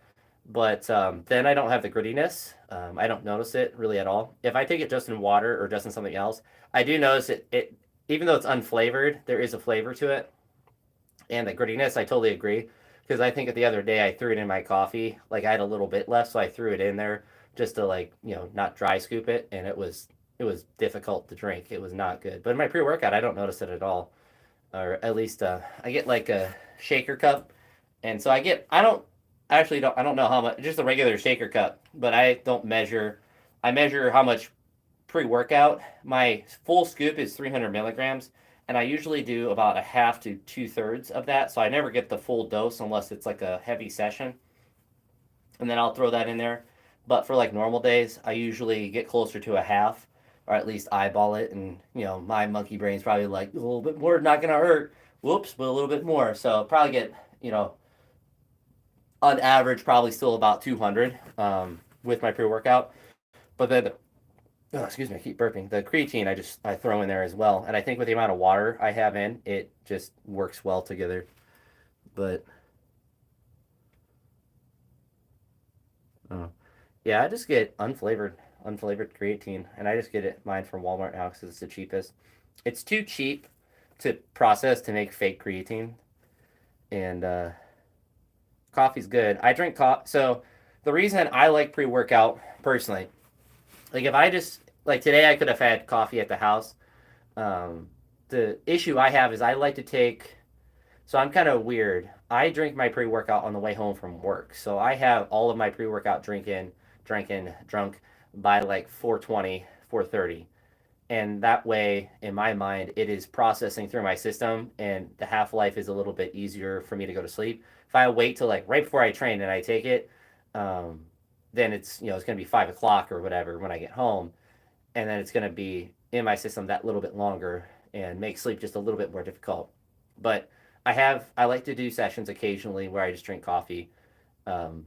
But then I don't have the grittiness. I don't notice it really at all. If I take it just in water or just in something else, I do notice it even though it's unflavored, there is a flavor to it. And the grittiness, I totally agree. Because I think the other day I threw it in my coffee. Like I had a little bit left, so I threw it in there just to like not dry scoop it, and it was difficult to drink. It was not good. But in my pre workout, I don't notice it at all, or at least I get like a shaker cup, and so I don't know how much, just a regular shaker cup, but I don't measure. I measure how much pre workout. My full scoop is 300 milligrams, and I usually do about a half to 2/3 of that. So I never get the full dose unless it's like a heavy session, and then I'll throw that in there. But for like normal days, I usually get closer to a half, or at least eyeball it. And my monkey brain's probably like a little bit more, not gonna hurt. Whoops, but a little bit more. So probably get on average probably still about 200 with my pre workout. But then oh, excuse me, I keep burping. The creatine I throw in there as well, and I think with the amount of water I have in, it just works well together. But uh, yeah, I just get unflavored creatine, and I just get it mine from Walmart now because it's the cheapest. It's too cheap to process to make fake creatine, and coffee's good. I drink coffee, so the reason I like pre workout personally, like if I just like today I could have had coffee at the house. The issue I have is I like to take. So I'm kind of weird. I drink my pre workout on the way home from work. So I have all of my pre workout drunk by like 4:20, 4:30. And that way, in my mind, it is processing through my system, and the half life is a little bit easier for me to go to sleep. If I wait till like right before I train and I take it, um, then it's gonna be 5 o'clock or whatever when I get home, and then it's going to be in my system that little bit longer and make sleep just a little bit more difficult. But I like to do sessions occasionally where I just drink coffee, um,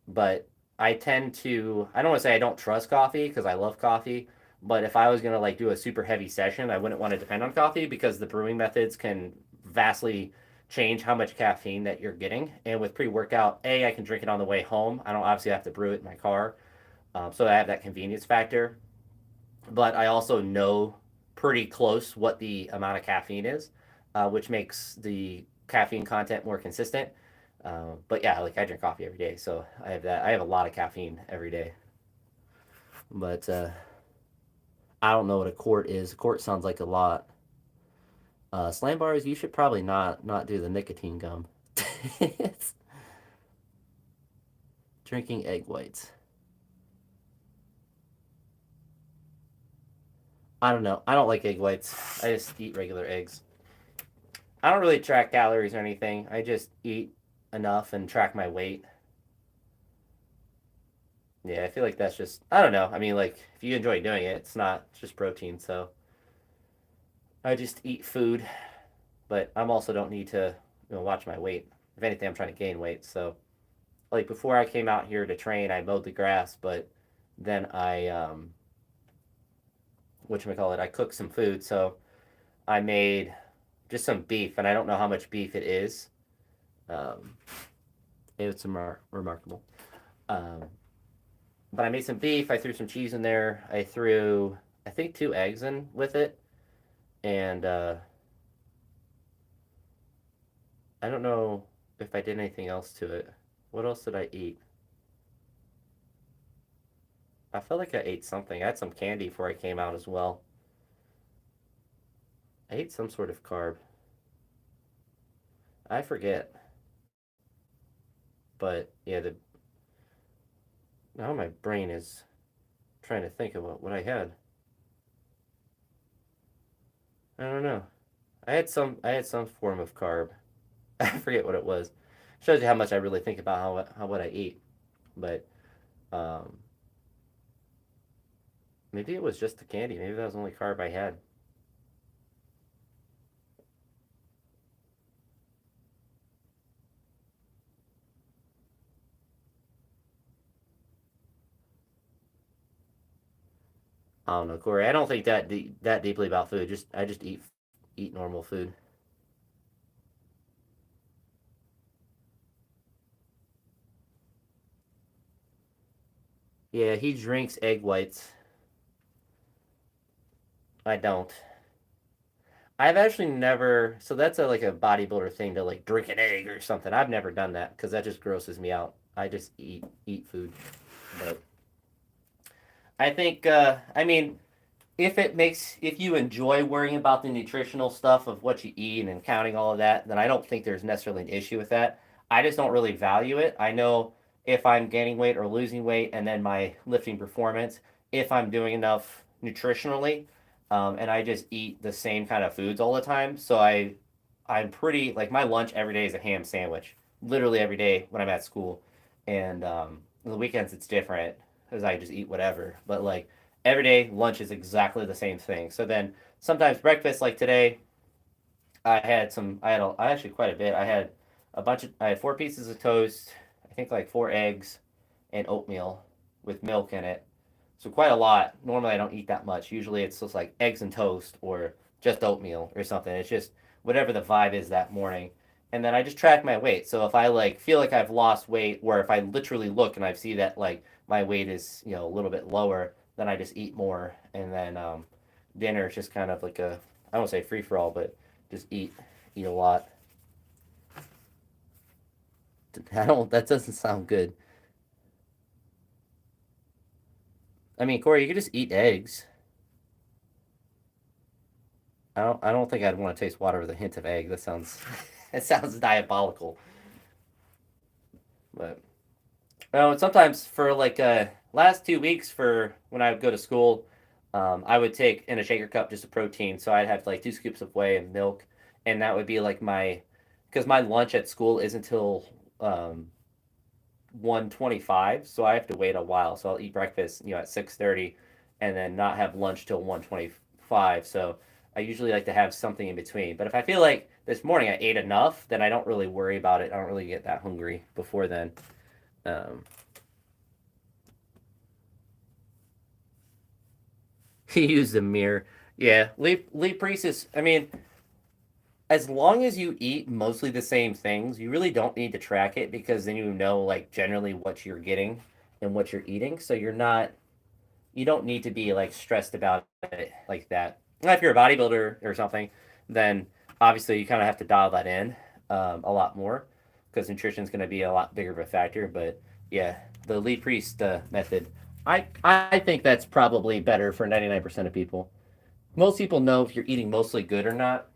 but I don't want to say I don't trust coffee because I love coffee, but if I was going to like do a super heavy session, I wouldn't want to depend on coffee because the brewing methods can vastly change how much caffeine that you're getting. And with pre-workout, I can drink it on the way home. I don't obviously have to brew it in my car, so I have that convenience factor, but I also know pretty close what the amount of caffeine is, which makes the caffeine content more consistent. But yeah, like I drink coffee every day, so I have that. I have a lot of caffeine every day. But I don't know what a quart is. A quart sounds like a lot. Slam bars, you should probably not do the nicotine gum. Drinking egg whites. I don't know. I don't like egg whites. I just eat regular eggs. I don't really track calories or anything. I just eat enough and track my weight. Yeah, I feel like that's just I don't know. I mean, like if you enjoy doing it, it's not it's just protein. So I just eat food, but I'm also don't need to watch my weight. If anything, I'm trying to gain weight. So like before I came out here to train, I mowed the grass, but then I I cooked some food. So I made just some beef, and I don't know how much beef it is. Um, it's remarkable. Um, but I made some beef. I threw some cheese in there. I threw, I think, 2 eggs in with it, and I don't know if I did anything else to it. What else did I eat? I felt like I ate something. I had some candy before I came out as well. I ate some sort of carb. I forget, but yeah, the now my brain is trying to think about what I had. I don't know. I had some form of carb. I forget what it was. Shows you how much I really think about how what I eat. But um, maybe it was just the candy. Maybe that was the only carb I had. I don't know, Corey. I don't think that deeply about food. Just I just eat normal food. Yeah, he drinks egg whites. I don't. I've actually never. So that's like a bodybuilder thing to like drink an egg or something. I've never done that because that just grosses me out. I just eat food. But I think I mean if you enjoy worrying about the nutritional stuff of what you eat and counting all of that, then I don't think there's necessarily an issue with that. I just don't really value it. I know if I'm gaining weight or losing weight, and then my lifting performance, if I'm doing enough nutritionally, and I just eat the same kind of foods all the time. So I'm pretty like my lunch every day is a ham sandwich, literally every day when I'm at school, and the weekends it's different because I just eat whatever. But like every day lunch is exactly the same thing. So then sometimes breakfast, like today, I actually quite a bit. I had 4 pieces of toast, I think like 4 eggs, and oatmeal with milk in it. So quite a lot. Normally I don't eat that much. Usually it's just like eggs and toast or just oatmeal or something. It's just whatever the vibe is that morning. And then I just track my weight. So if I like feel like I've lost weight, or if I literally look and I see that like my weight is a little bit lower, then I just eat more. And then dinner is just kind of like a I won't say free for all, but just eat a lot. I don't. That doesn't sound good. I mean, Corey, you could just eat eggs. I don't think I'd want to taste water with a hint of egg. That sounds it sounds diabolical. But and sometimes for like last 2 weeks for when I would go to school, I would take in a shaker cup just a protein. So I'd have like 2 scoops of whey and milk, and that would be like my because my lunch at school is until 1:25, so I have to wait a while. So I'll eat breakfast, at 6:30, and then not have lunch till 1:25. So I usually like to have something in between. But if I feel like this morning I ate enough, then I don't really worry about it. I don't really get that hungry before then. Um, he used a mirror. Yeah, Lee Priest is. I mean, as long as you eat mostly the same things, you really don't need to track it because then you know like generally what you're getting and what you're eating. So you don't need to be like stressed about it like that. Now, if you're a bodybuilder or something, then obviously you kind of have to dial that in a lot more because nutrition is going to be a lot bigger of a factor. But yeah, the Lee Priest method, I think that's probably better for 99% of people. Most people know if you're eating mostly good or not,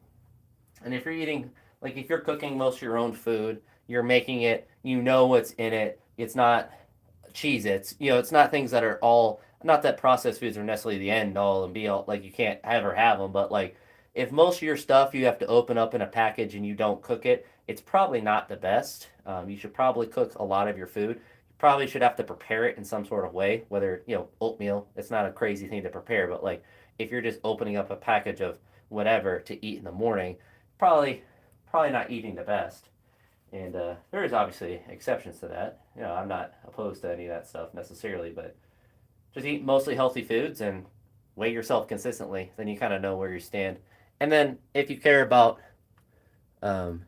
and if you're eating, like if you're cooking most of your own food, you're making it, you know what's in it. It's not Cheez Its. It's not things that are all, not that processed foods are necessarily the end all and be all, like you can't ever have them, but like if most of your stuff you have to open up in a package and you don't cook it, it's probably not the best. You should probably cook a lot of your food. You probably should have to prepare it in some sort of way, whether, oatmeal, it's not a crazy thing to prepare, but like if you're just opening up a package of whatever to eat in the morning, probably probably not eating the best. And there is obviously exceptions to that. I'm not opposed to any of that stuff necessarily, but just eat mostly healthy foods and weigh yourself consistently. Then you kind of know where you stand. And then if you care about, um,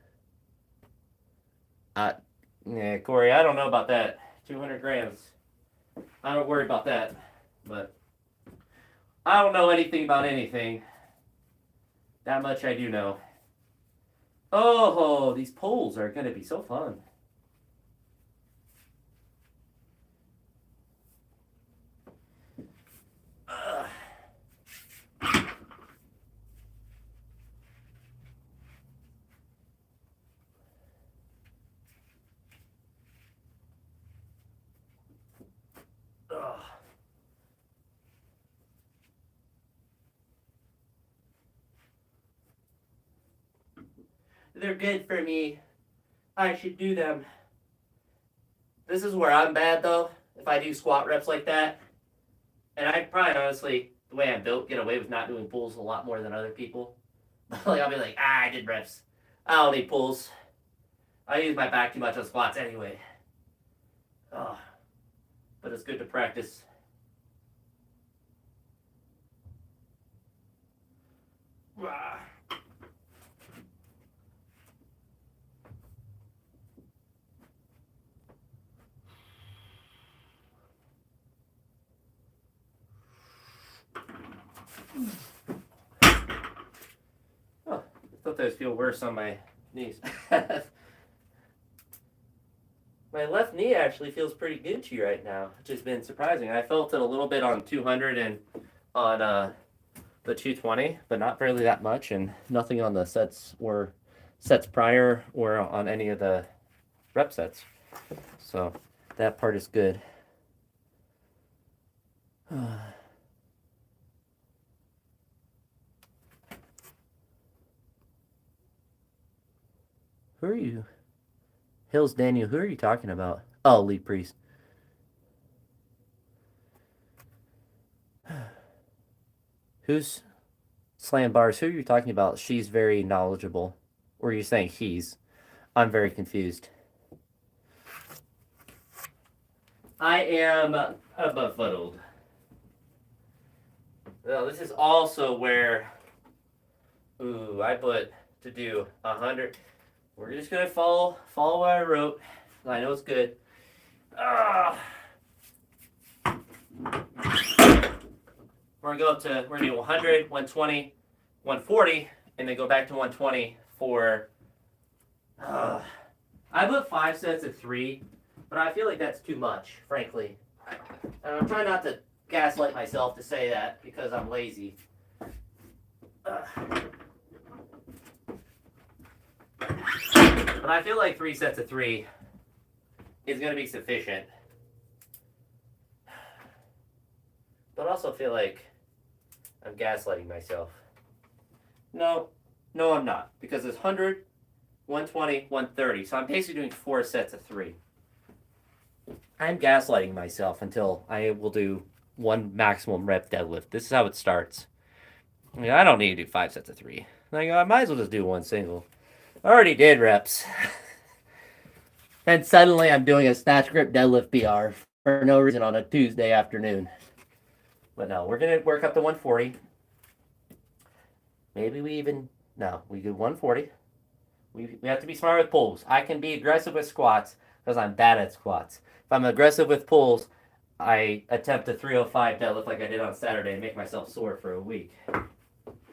yeah, Corey, I don't know about that. 200 grams. I don't worry about that. But I don't know anything about anything. That much I do know. Oh, these polls are going to be so fun. They're good for me. I should do them. This is where I'm bad though. If I do squat reps like that, and I probably honestly, the way I'm built, get away with not doing pulls a lot more than other people. Like I'll be like, I did reps. I don't need pulls. I use my back too much on squats anyway. Oh, but it's good to practice. Oh, I thought those feel worse on my knees. My left knee actually feels pretty Gucci right now, which has been surprising. I felt it a little bit on 200 and on the 220, but not really that much, and nothing on the sets prior or on any of the rep sets. So that part is good. Who are you? Hills Daniel, who are you talking about? Oh, Lee Priest. Who's Slam Bars? Who are you talking about? She's very knowledgeable. Or are you saying he's? I'm very confused. I am a befuddled. Well, this is also where, I put to do 100. We're just gonna follow what I wrote. I know it's good. We're gonna do 100, 120, 140, and then go back to 120 for. I put 5 sets of 3, but I feel like that's too much, frankly. And I'm trying not to gaslight myself to say that because I'm lazy. But I feel like 3 sets of 3 is going to be sufficient. But I also feel like I'm gaslighting myself. No, I'm not. Because it's 100, 120, 130. So I'm basically doing 4 sets of 3. I'm gaslighting myself until I will do 1 maximum rep deadlift. This is how it starts. I don't need to do 5 sets of 3. I might as well just do 1 single. I already did reps. And suddenly I'm doing a snatch grip deadlift PR for no reason on a Tuesday afternoon. But no, we're going to work up to 140. Maybe we do 140. We have to be smart with pulls. I can be aggressive with squats because I'm bad at squats. If I'm aggressive with pulls, I attempt a 305 deadlift like I did on Saturday and make myself sore for a week.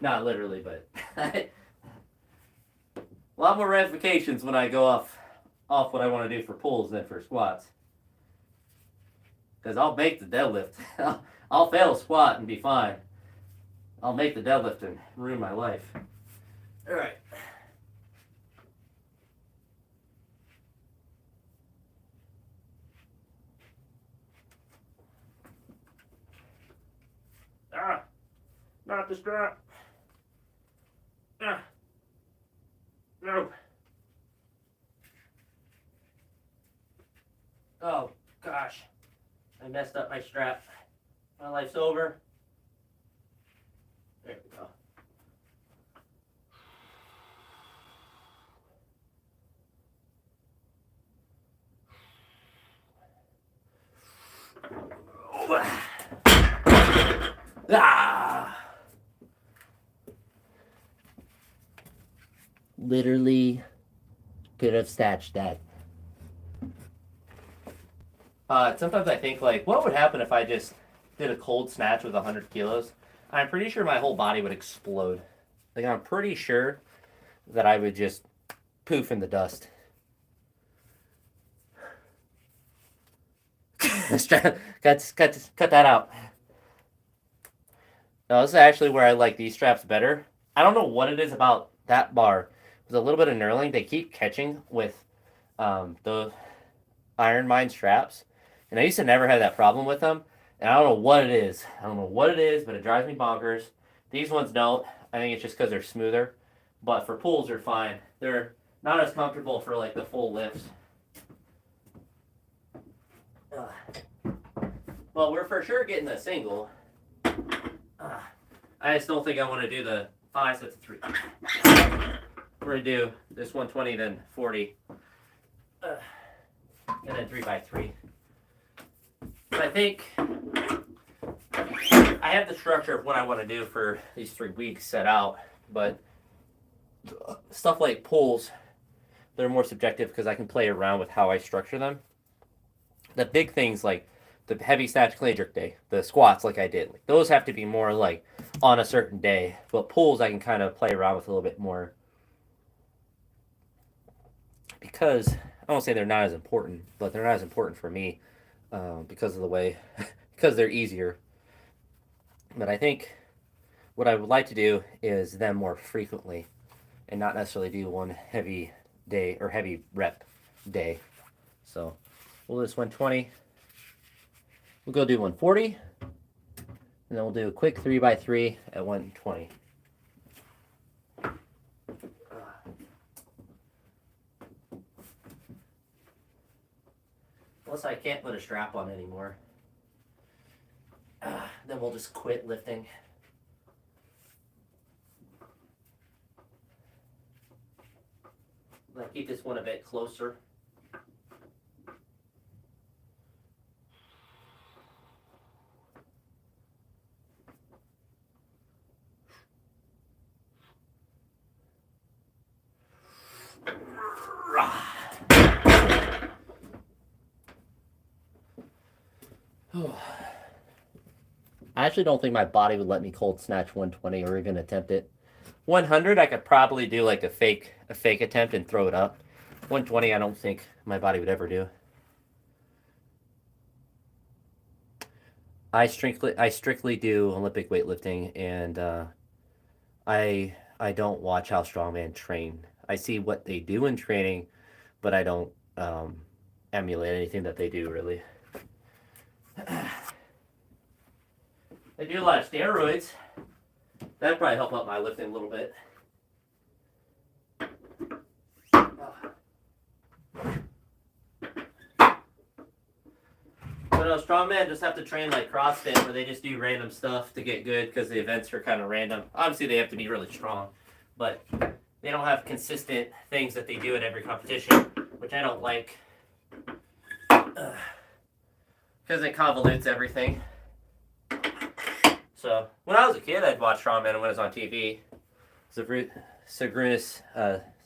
Not literally, but a lot more ramifications when I go off what I want to do for pulls than for squats. Because I'll make the deadlift. I'll fail a squat and be fine. I'll make the deadlift and ruin my life. All right. Not the strap. No. Oh, gosh. I messed up my strap. My life's over. There we go. Ah! Literally could have snatched that. Sometimes I think, like, what would happen if I just did a cold snatch with 100 kilos? I'm pretty sure my whole body would explode. Like, I'm pretty sure that I would just poof in the dust. cut that out. No, this is actually where I like these straps better. I don't know what it is about that bar. There's a little bit of knurling. They keep catching with the Iron Mine straps. And I used to never have that problem with them. And I don't know what it is. I don't know what it is, but it drives me bonkers. These ones don't. I think it's just because they're smoother. But for pulls, they're fine. They're not as comfortable for like the full lifts. Well, we're for sure getting a single. I just don't think I want to do the 5 sets of 3. We're going to do this 120, then 40. And then 3x3. But I think I have the structure of what I want to do for these 3 weeks set out. But stuff like pulls, they're more subjective because I can play around with how I structure them. The big things like the heavy snatch clean jerk day, the squats like I did, like those have to be more like on a certain day. But pulls I can kind of play around with a little bit more because I won't say they're not as important, but they're not as important for me because of the way, because they're easier. But I think what I would like to do is them more frequently and not necessarily do one heavy day or heavy rep day. So we'll do this 120. We'll go do 140. And then we'll do a quick 3x3 at 120. Unless I can't put a strap on anymore. Then we'll just quit lifting. I'm going to keep this one a bit closer. I actually don't think my body would let me cold snatch 120 or even attempt it. 100, I could probably do like a fake attempt and throw it up. 120, I don't think my body would ever do. I strictly do Olympic weightlifting, and I don't watch how strongmen train. I see what they do in training, but I don't emulate anything that they do really. They do a lot of steroids. That'd probably help out my lifting a little bit. But strongmen just have to train like CrossFit, where they just do random stuff to get good because the events are kind of random. Obviously, they have to be really strong, but they don't have consistent things that they do at every competition, which I don't like because it convolutes everything. So when I was a kid, I'd watch strongmen when it was on TV. Zagrunas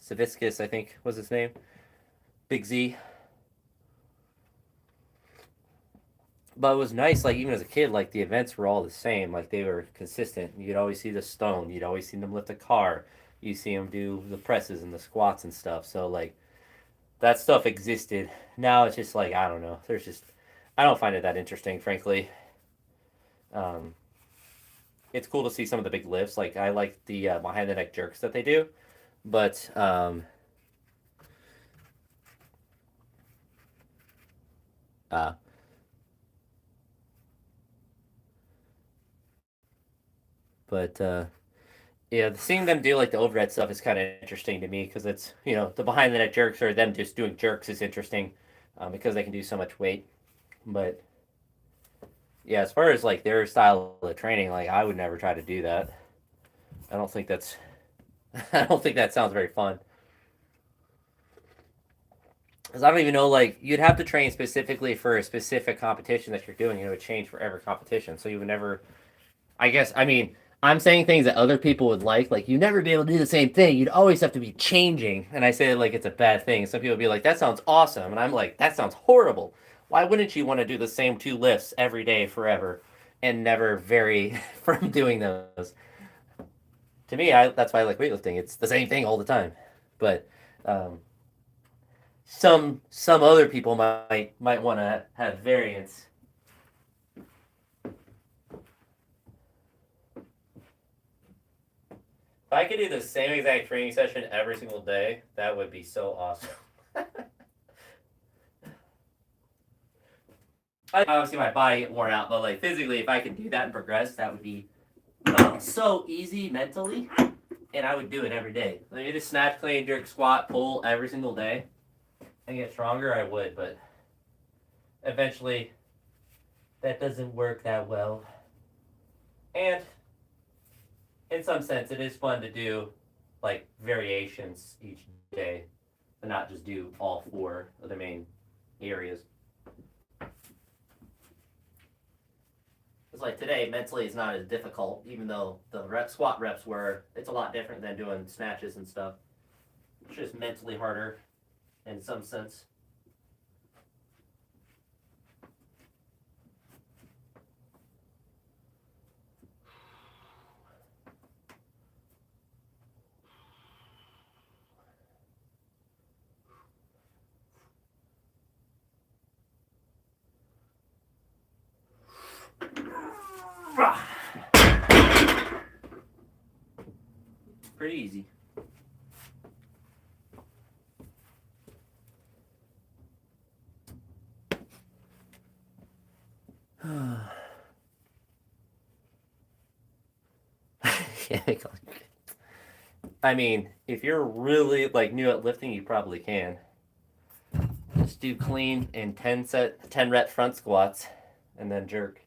Savitskas, I think was his name. Big Z. But it was nice, like even as a kid, like the events were all the same. Like they were consistent. You'd always see the stone. You'd always see them lift a car. You see them do the presses and the squats and stuff. So like that stuff existed. Now it's just like I don't know. I don't find it that interesting, frankly. It's cool to see some of the big lifts. Like I like the behind the neck jerks that they do, but yeah, seeing them do like the overhead stuff is kind of interesting to me because it's the behind the neck jerks or them just doing jerks is interesting because they can do so much weight. But yeah, as far as like their style of training, like I would never try to do that. I don't think that sounds very fun. Because I don't even know, like, you'd have to train specifically for a specific competition that you're doing. It would change for every competition. So you would never, I guess, I mean, I'm saying things that other people would like you'd never be able to do the same thing. You'd always have to be changing. And I say it like it's a bad thing. Some people would be like, that sounds awesome. And I'm like, that sounds horrible. Why wouldn't you want to do the same two lifts every day forever and never vary from doing those? To me, that's why I like weightlifting. It's the same thing all the time. But um, some other people might want to have variance. If I could do the same exact training session every single day, that would be so awesome. I obviously my body get worn out, but like physically, if I could do that and progress, that would be so easy mentally, and I would do it every day. Like, you just snatch, clean, jerk, squat, pull every single day, and get stronger. I would, but eventually, that doesn't work that well. And in some sense, it is fun to do like variations each day, and not just do all four of the main areas. It's like today, mentally, it's not as difficult, even though the squat reps were. It's a lot different than doing snatches and stuff. It's just mentally harder in some sense. Pretty easy. I mean, if you're really like new at lifting, you probably can. Just do clean and 10 rep front squats, and then jerk.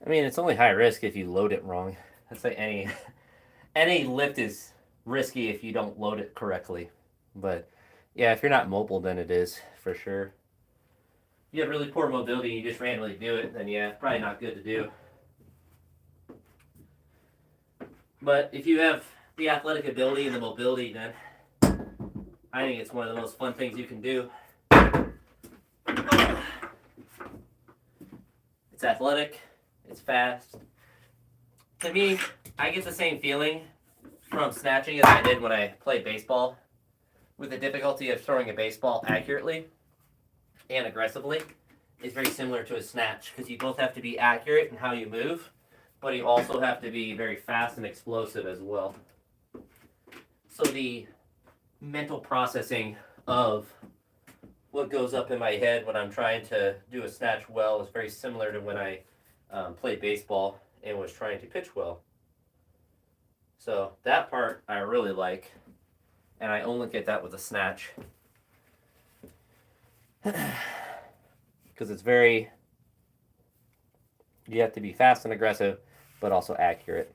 I mean, it's only high risk if you load it wrong. That's like any lift is risky if you don't load it correctly. But yeah, if you're not mobile, then it is for sure. If you have really poor mobility and you just randomly do it, then yeah, probably not good to do. But if you have the athletic ability and the mobility, then I think it's one of the most fun things you can do. It's athletic, it's fast. To me, I get the same feeling from snatching as I did when I played baseball, with the difficulty of throwing a baseball accurately and aggressively. Is very similar to a snatch because you both have to be accurate in how you move, but you also have to be very fast and explosive as well. So the mental processing of what goes up in my head when I'm trying to do a snatch well is very similar to when I played baseball and was trying to pitch well. So that part I really like, and I only get that with a snatch. Because it's very, you have to be fast and aggressive, but also accurate.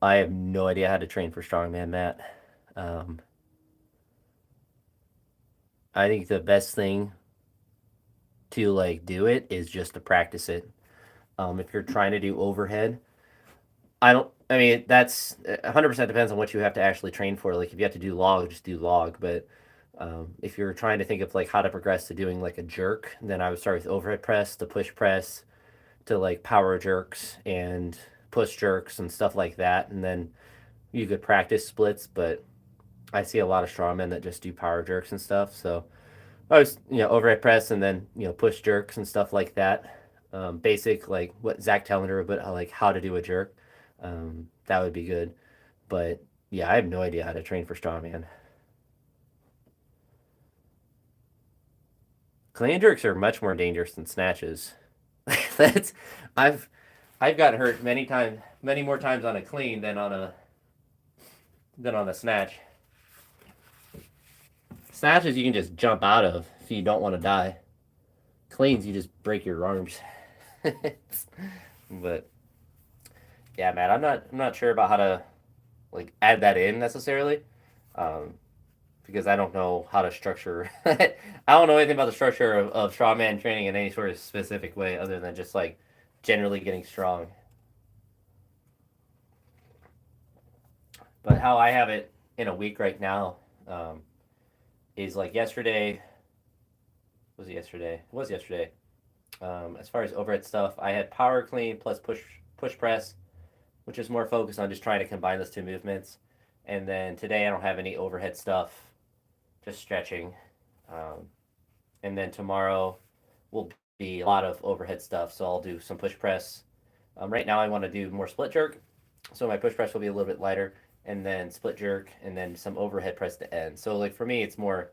I have no idea how to train for strongman, Matt. I think the best thing to like do it is just to practice it. If you're trying to do overhead, I mean, that's 100% depends on what you have to actually train for. Like, if you have to do log, just do log. But if you're trying to think of like how to progress to doing like a jerk, then I would start with overhead press to push press to like power jerks and push jerks and stuff like that. And then you could practice splits, but I see a lot of strongmen that just do power jerks and stuff. So I was, overhead press and then, push jerks and stuff like that. Basic, like what Zach Tellender, but like how to do a jerk. That would be good. But yeah, I have no idea how to train for strongman. Clean jerks are much more dangerous than snatches. That's I've I've gotten hurt many more times on a clean than on a snatch. Snatches you can just jump out of if you don't want to die. Cleans you just break your arms. But yeah, man, I'm not sure about how to like add that in necessarily, um, because I don't know how to structure. I don't know anything about the structure of strongman training in any sort of specific way, other than just like generally getting strong. But how I have it in a week right now um, is like yesterday. Was it yesterday? It was yesterday. As far as overhead stuff, I had power clean plus push press, which is more focused on just trying to combine those two movements. And then today I don't have any overhead stuff, just stretching. Um, and then tomorrow will be a lot of overhead stuff, so I'll do some push press. Right now I want to do more split jerk, so my push press will be a little bit lighter, and then split jerk, and then some overhead press to end. So like for me, it's more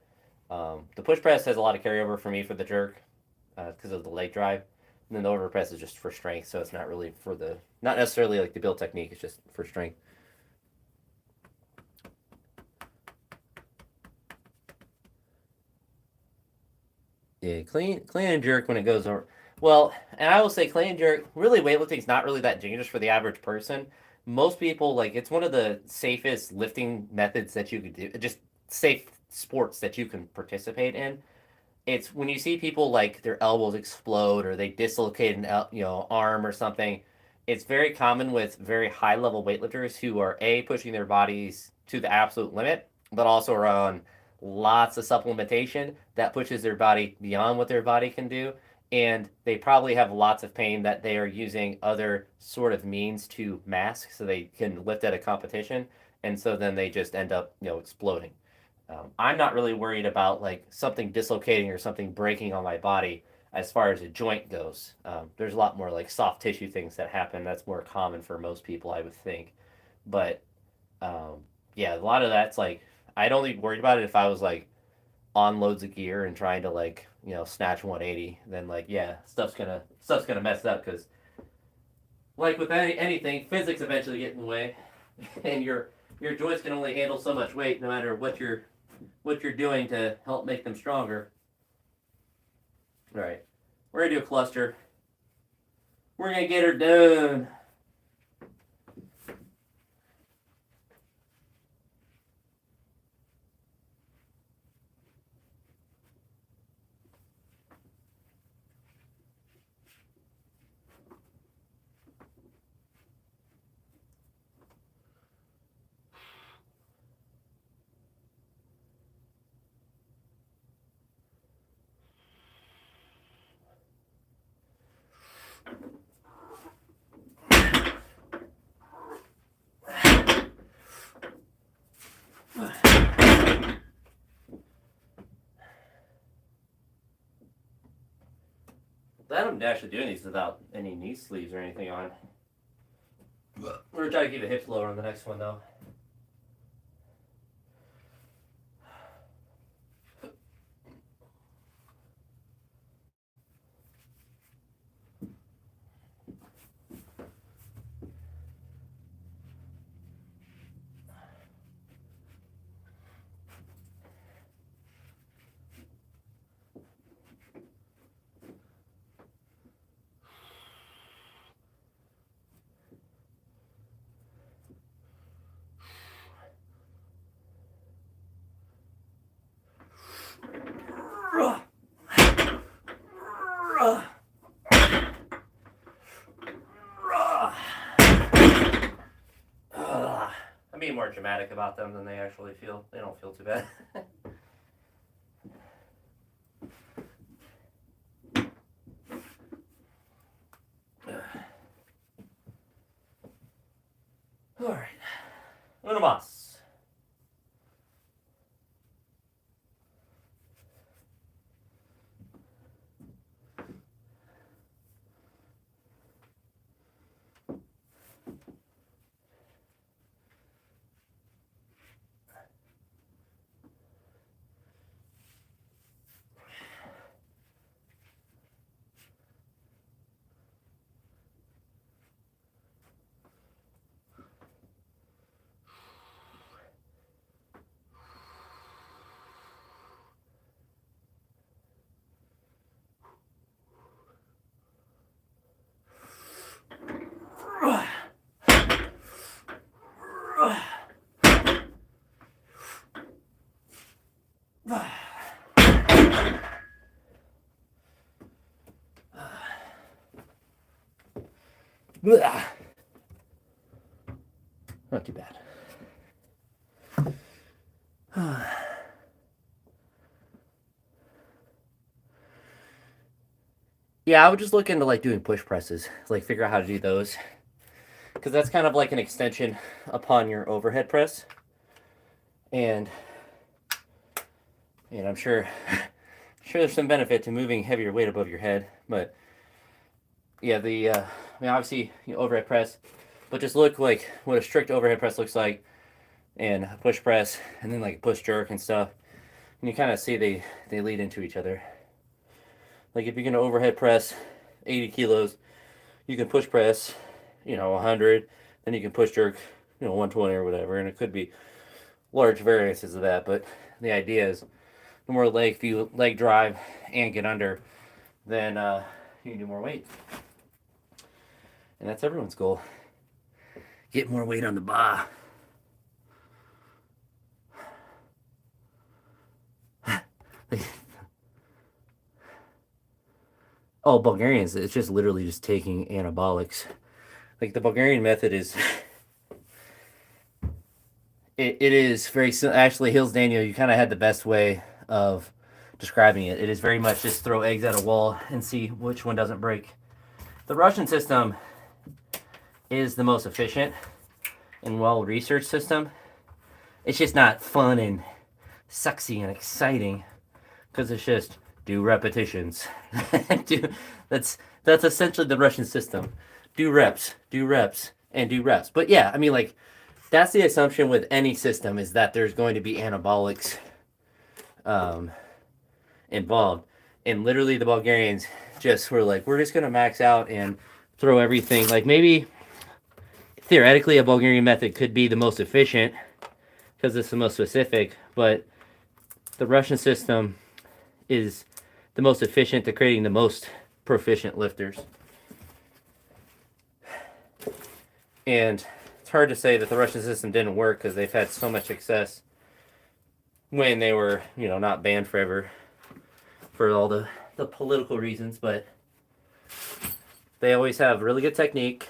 the push press has a lot of carryover for me for the jerk because of the leg drive. And then the overhead press is just for strength, so it's not really for the not necessarily like the build technique. It's just for strength. Yeah, clean and jerk when it goes over. Well, and I will say clean and jerk. Really, weightlifting is not really that dangerous for the average person. Most people like it's one of the safest lifting methods that you could do. Just safe sports that you can participate in. It's when you see people like their elbows explode or they dislocate an arm or something. It's very common with very high level weightlifters who are pushing their bodies to the absolute limit, but also are on lots of supplementation that pushes their body beyond what their body can do, and they probably have lots of pain that they are using other sort of means to mask so they can lift at a competition, and so then they just end up exploding. I'm not really worried about like something dislocating or something breaking on my body as far as a joint goes. There's a lot more like soft tissue things that happen. That's more common for most people, I would think. But um, yeah, a lot of that's like I'd only worried about it if I was like on loads of gear and trying to like snatch 180. Then like yeah, stuff's gonna mess up because like with anything, physics eventually get in the way, and your joints can only handle so much weight no matter what you're doing to help make them stronger. All right, we're gonna do a cluster. We're gonna get her done. Glad I'm actually doing these without any knee sleeves or anything on. We're gonna try to keep the hips lower on the next one though. I'm being more dramatic about them than they actually feel. They don't feel too bad. All right, uno más. Blah. Not too bad. Yeah, I would just look into like doing push presses, like figure out how to do those, because that's kind of like an extension upon your overhead press, and I'm sure there's some benefit to moving heavier weight above your head, but yeah, obviously overhead press, but just look like what a strict overhead press looks like, and a push press, and then like a push jerk and stuff, and you kind of see they lead into each other. Like if you're gonna overhead press 80 kilos, you can push press, 100, then you can push jerk, 120 or whatever, and it could be large variances of that, but the idea is the more if you leg drive and get under, then you can do more weight. And that's everyone's goal. Get more weight on the bar. Oh, Bulgarians, it's just literally just taking anabolics. Like the Bulgarian method is, it is very, actually, Hills Daniel, you kind of had the best way of describing it. It is very much just throw eggs at a wall and see which one doesn't break. The Russian system is the most efficient and well-researched system. It's just not fun and sexy and exciting because it's just do repetitions. That's essentially the Russian system. Do reps, and do reps. But yeah, I mean, like, that's the assumption with any system, is that there's going to be anabolics involved. And literally the Bulgarians just were like, we're just going to max out and throw everything. Like, maybe theoretically a Bulgarian method could be the most efficient because it's the most specific, but the Russian system is the most efficient to creating the most proficient lifters. And it's hard to say that the Russian system didn't work because they've had so much success when they were, not banned forever for all the political reasons, but they always have really good technique,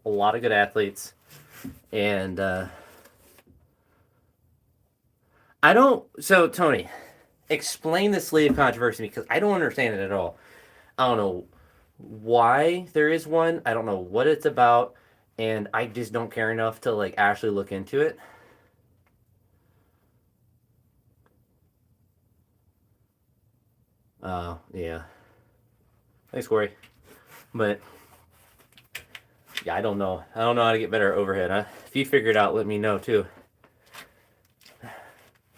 a lot of good athletes, and so Tony, explain the sleeve controversy because I don't understand it at all. I don't know why there is one. I don't know what it's about, and I just don't care enough to like actually look into it. Yeah. Thanks, Corey. But yeah, I don't know. I don't know how to get better at overhead. Huh? If you figure it out, let me know too.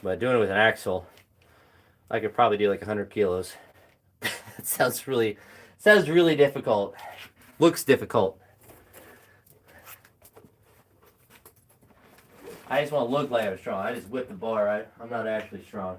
But doing it with an axle, I could probably do like 100 kilos. It sounds really difficult. Looks difficult. I just want to look like I'm strong. I just whip the bar. I'm not actually strong.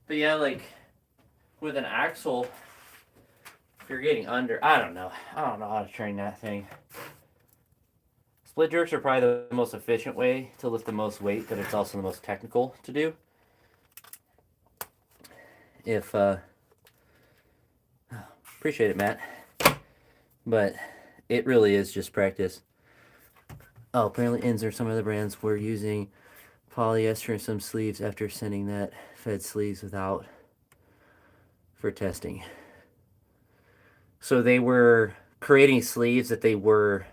But yeah, like with an axle, if you're getting under, I don't know how to train that thing. Split jerks are probably the most efficient way to lift the most weight, but it's also the most technical to do. Appreciate it, Matt. But it really is just practice. Oh, apparently Inns or some other brands were using polyester in some sleeves after sending that fed sleeves without for testing. So they were creating sleeves that they were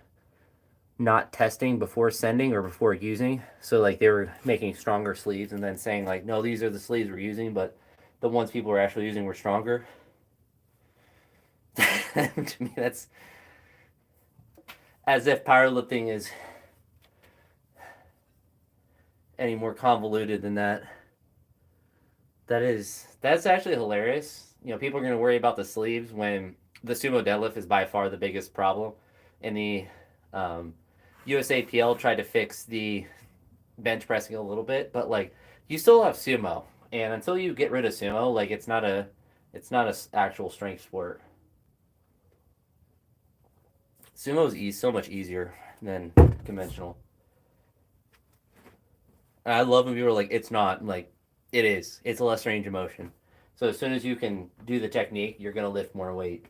not testing before sending or before using. So like they were making stronger sleeves and then saying like, no, these are the sleeves we're using, but the ones people were actually using were stronger. To me, As if powerlifting is any more convoluted than that. That's actually hilarious. You know, people are going to worry about the sleeves when the sumo deadlift is by far the biggest problem. And the um, USAPL tried to fix the bench pressing a little bit, but like you still have sumo, and until you get rid of sumo, like it's not a actual strength sport. Sumo is so much easier than conventional. I love when people are like, it's not. Like, it is. It's a less range of motion. So as soon as you can do the technique, you're gonna lift more weight.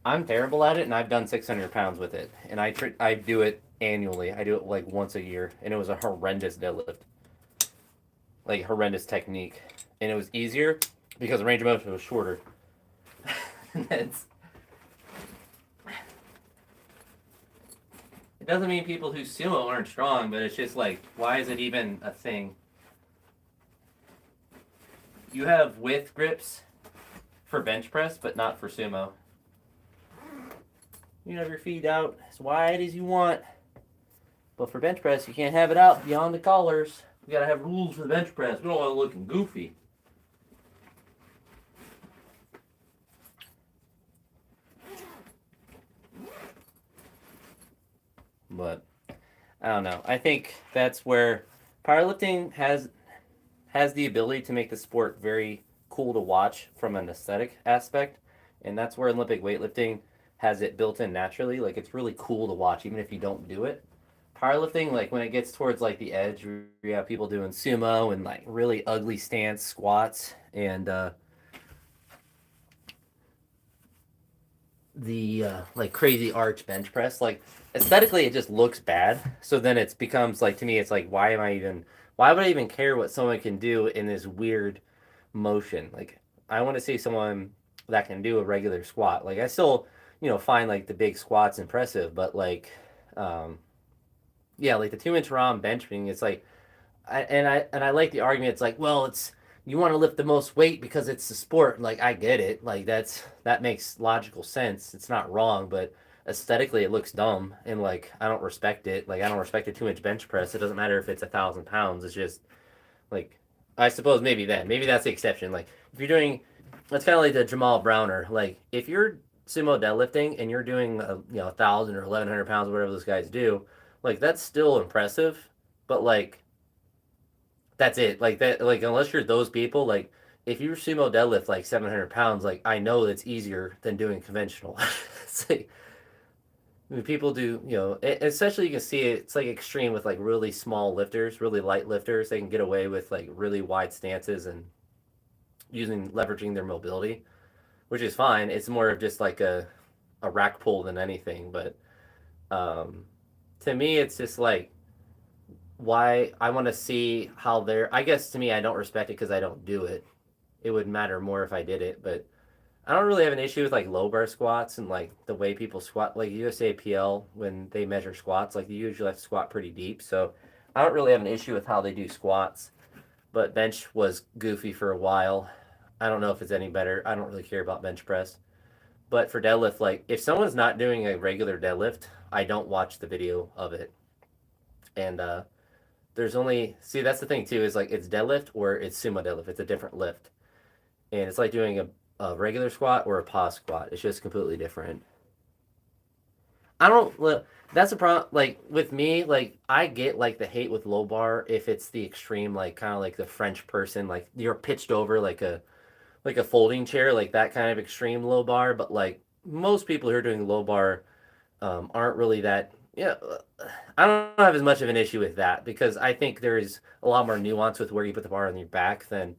I'm terrible at it, and I've done 600 pounds with it, and I do it annually. I do it like once a year, and it was a horrendous deadlift, like horrendous technique, and it was easier because the range of motion was shorter. It's, it doesn't mean people who sumo aren't strong, but it's just like, why is it even a thing? You have width grips for bench press, but not for sumo. You have your feet out as wide as you want, but for bench press, you can't have it out beyond the collars. We gotta have rules for the bench press. We don't want to look goofy. But I don't know. I think that's where powerlifting has the ability to make the sport very cool to watch from an aesthetic aspect, and that's where Olympic weightlifting has it built in naturally. Like it's really cool to watch, even if you don't do it. Powerlifting, like when it gets towards like the edge, you have people doing sumo and like really ugly stance squats and the like crazy arch bench press. Like aesthetically, it just looks bad. So then it becomes like to me, it's like why would I even care what someone can do in this weird motion? Like I want to see someone that can do a regular squat. Like I still find like the big squats impressive, but like um, yeah, like the 2 inch ROM benching, it's like I like the argument. It's like, well, it's you want to lift the most weight because it's a sport. Like I get it. Like that makes logical sense. It's not wrong, but aesthetically it looks dumb, and like I don't respect it. Like I don't respect a 2 inch bench press. It doesn't matter if it's 1,000 pounds. It's just like I suppose maybe that's the exception. Like if you're doing, it's kind of like the Jamal Browner. Like if you're sumo deadlifting and you're doing 1,000 or 1,100 pounds, whatever those guys do, like that's still impressive. But like that's it. Like that. Like unless you're those people, like if you sumo deadlift like 700 pounds, like I know it's easier than doing conventional. It's like, I mean, people do, especially you can see it. It's like extreme with like really small lifters, really light lifters. They can get away with like really wide stances and leveraging their mobility, which is fine. It's more of just like a rack pull than anything. But um, to me, it's just like why I want to see how they're. I guess to me, I don't respect it because I don't do it. It would matter more if I did it, but I don't really have an issue with like low bar squats and like the way people squat. Like USAPL, when they measure squats, like you usually have to squat pretty deep. So I don't really have an issue with how they do squats. But bench was goofy for a while. I don't know if it's any better. I don't really care about bench press. But for deadlift, like if someone's not doing a regular deadlift, I don't watch the video of it. And there's only see that's the thing too is like it's deadlift or it's sumo deadlift. It's a different lift, and it's like doing a regular squat or a pause squat. It's just completely different. I don't. That's a problem. Like with me, like I get like the hate with low bar if it's the extreme, like kind of like the French person, like you're pitched over like a folding chair, like that kind of extreme low bar. But like most people who are doing low bar aren't really that. Yeah, I don't have as much of an issue with that because I think there is a lot more nuance with where you put the bar on your back than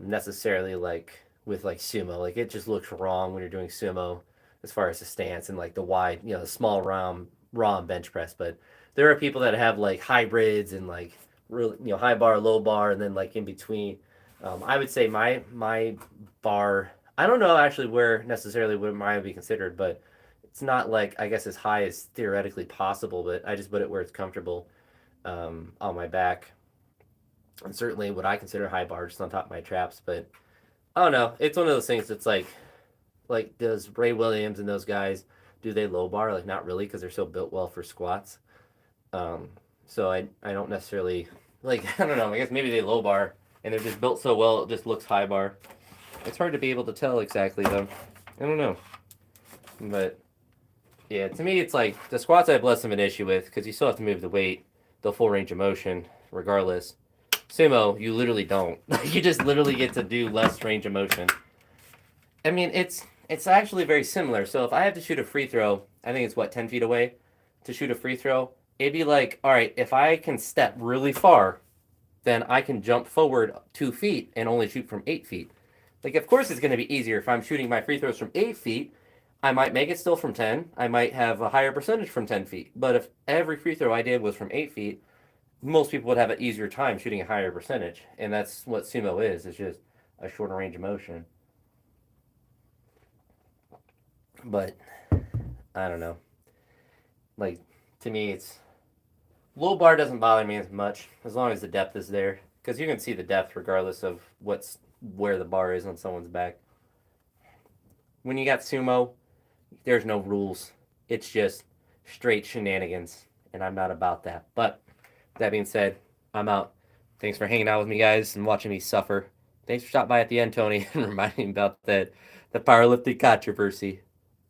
necessarily like with like sumo. Like it just looks wrong when you're doing sumo as far as the stance and like the wide, the small ROM bench press. But there are people that have like hybrids and like really high bar, low bar, and then like in between. I would say my bar. I don't know actually where necessarily where mine would be considered, but it's not like I guess as high as theoretically possible. But I just put it where it's comfortable on my back, and certainly what I consider high bar just on top of my traps. But I don't know. It's one of those things that's like does Ray Williams and those guys do they low bar? Like not really, because they're so built well for squats. So I don't necessarily like I don't know. I guess maybe they low bar and they're just built so well it just looks high bar. It's hard to be able to tell exactly though. I don't know, but yeah, to me it's like the squats I have less of an issue with because you still have to move the weight, the full range of motion regardless. Sumo, you literally don't. You just literally get to do less range of motion. I mean, it's actually very similar. So if I have to shoot a free throw, I think it's what 10 feet away to shoot a free throw. It'd be like, all right, if I can step really far, then I can jump forward 2 feet and only shoot from 8 feet. Like, of course, it's going to be easier if I'm shooting my free throws from 8 feet. I might make it still from 10. I might have a higher percentage from 10 feet. But if every free throw I did was from 8 feet, most people would have an easier time shooting a higher percentage. And that's what sumo is. It's just a shorter range of motion. But I don't know. Like to me, it's low bar doesn't bother me as much as long as the depth is there because you can see the depth regardless of what's where the bar is on someone's back. When you got sumo, there's no rules. It's just straight shenanigans, and I'm not about that. But that being said, I'm out. Thanks for hanging out with me, guys, and watching me suffer. Thanks for stopping by at the end, Tony, and reminding me about that the powerlifting controversy.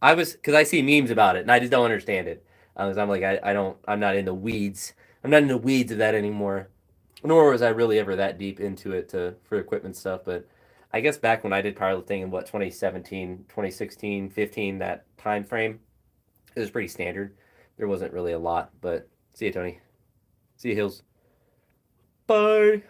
Because I see memes about it, and I just don't understand it. Because I'm like, I'm not in the weeds. I'm not in the weeds of that anymore. Nor was I really ever that deep into it for equipment stuff. But I guess back when I did powerlifting in 2017, 2016, 15, that time frame, it was pretty standard. There wasn't really a lot. But see you, Tony. See you, Hills. Bye.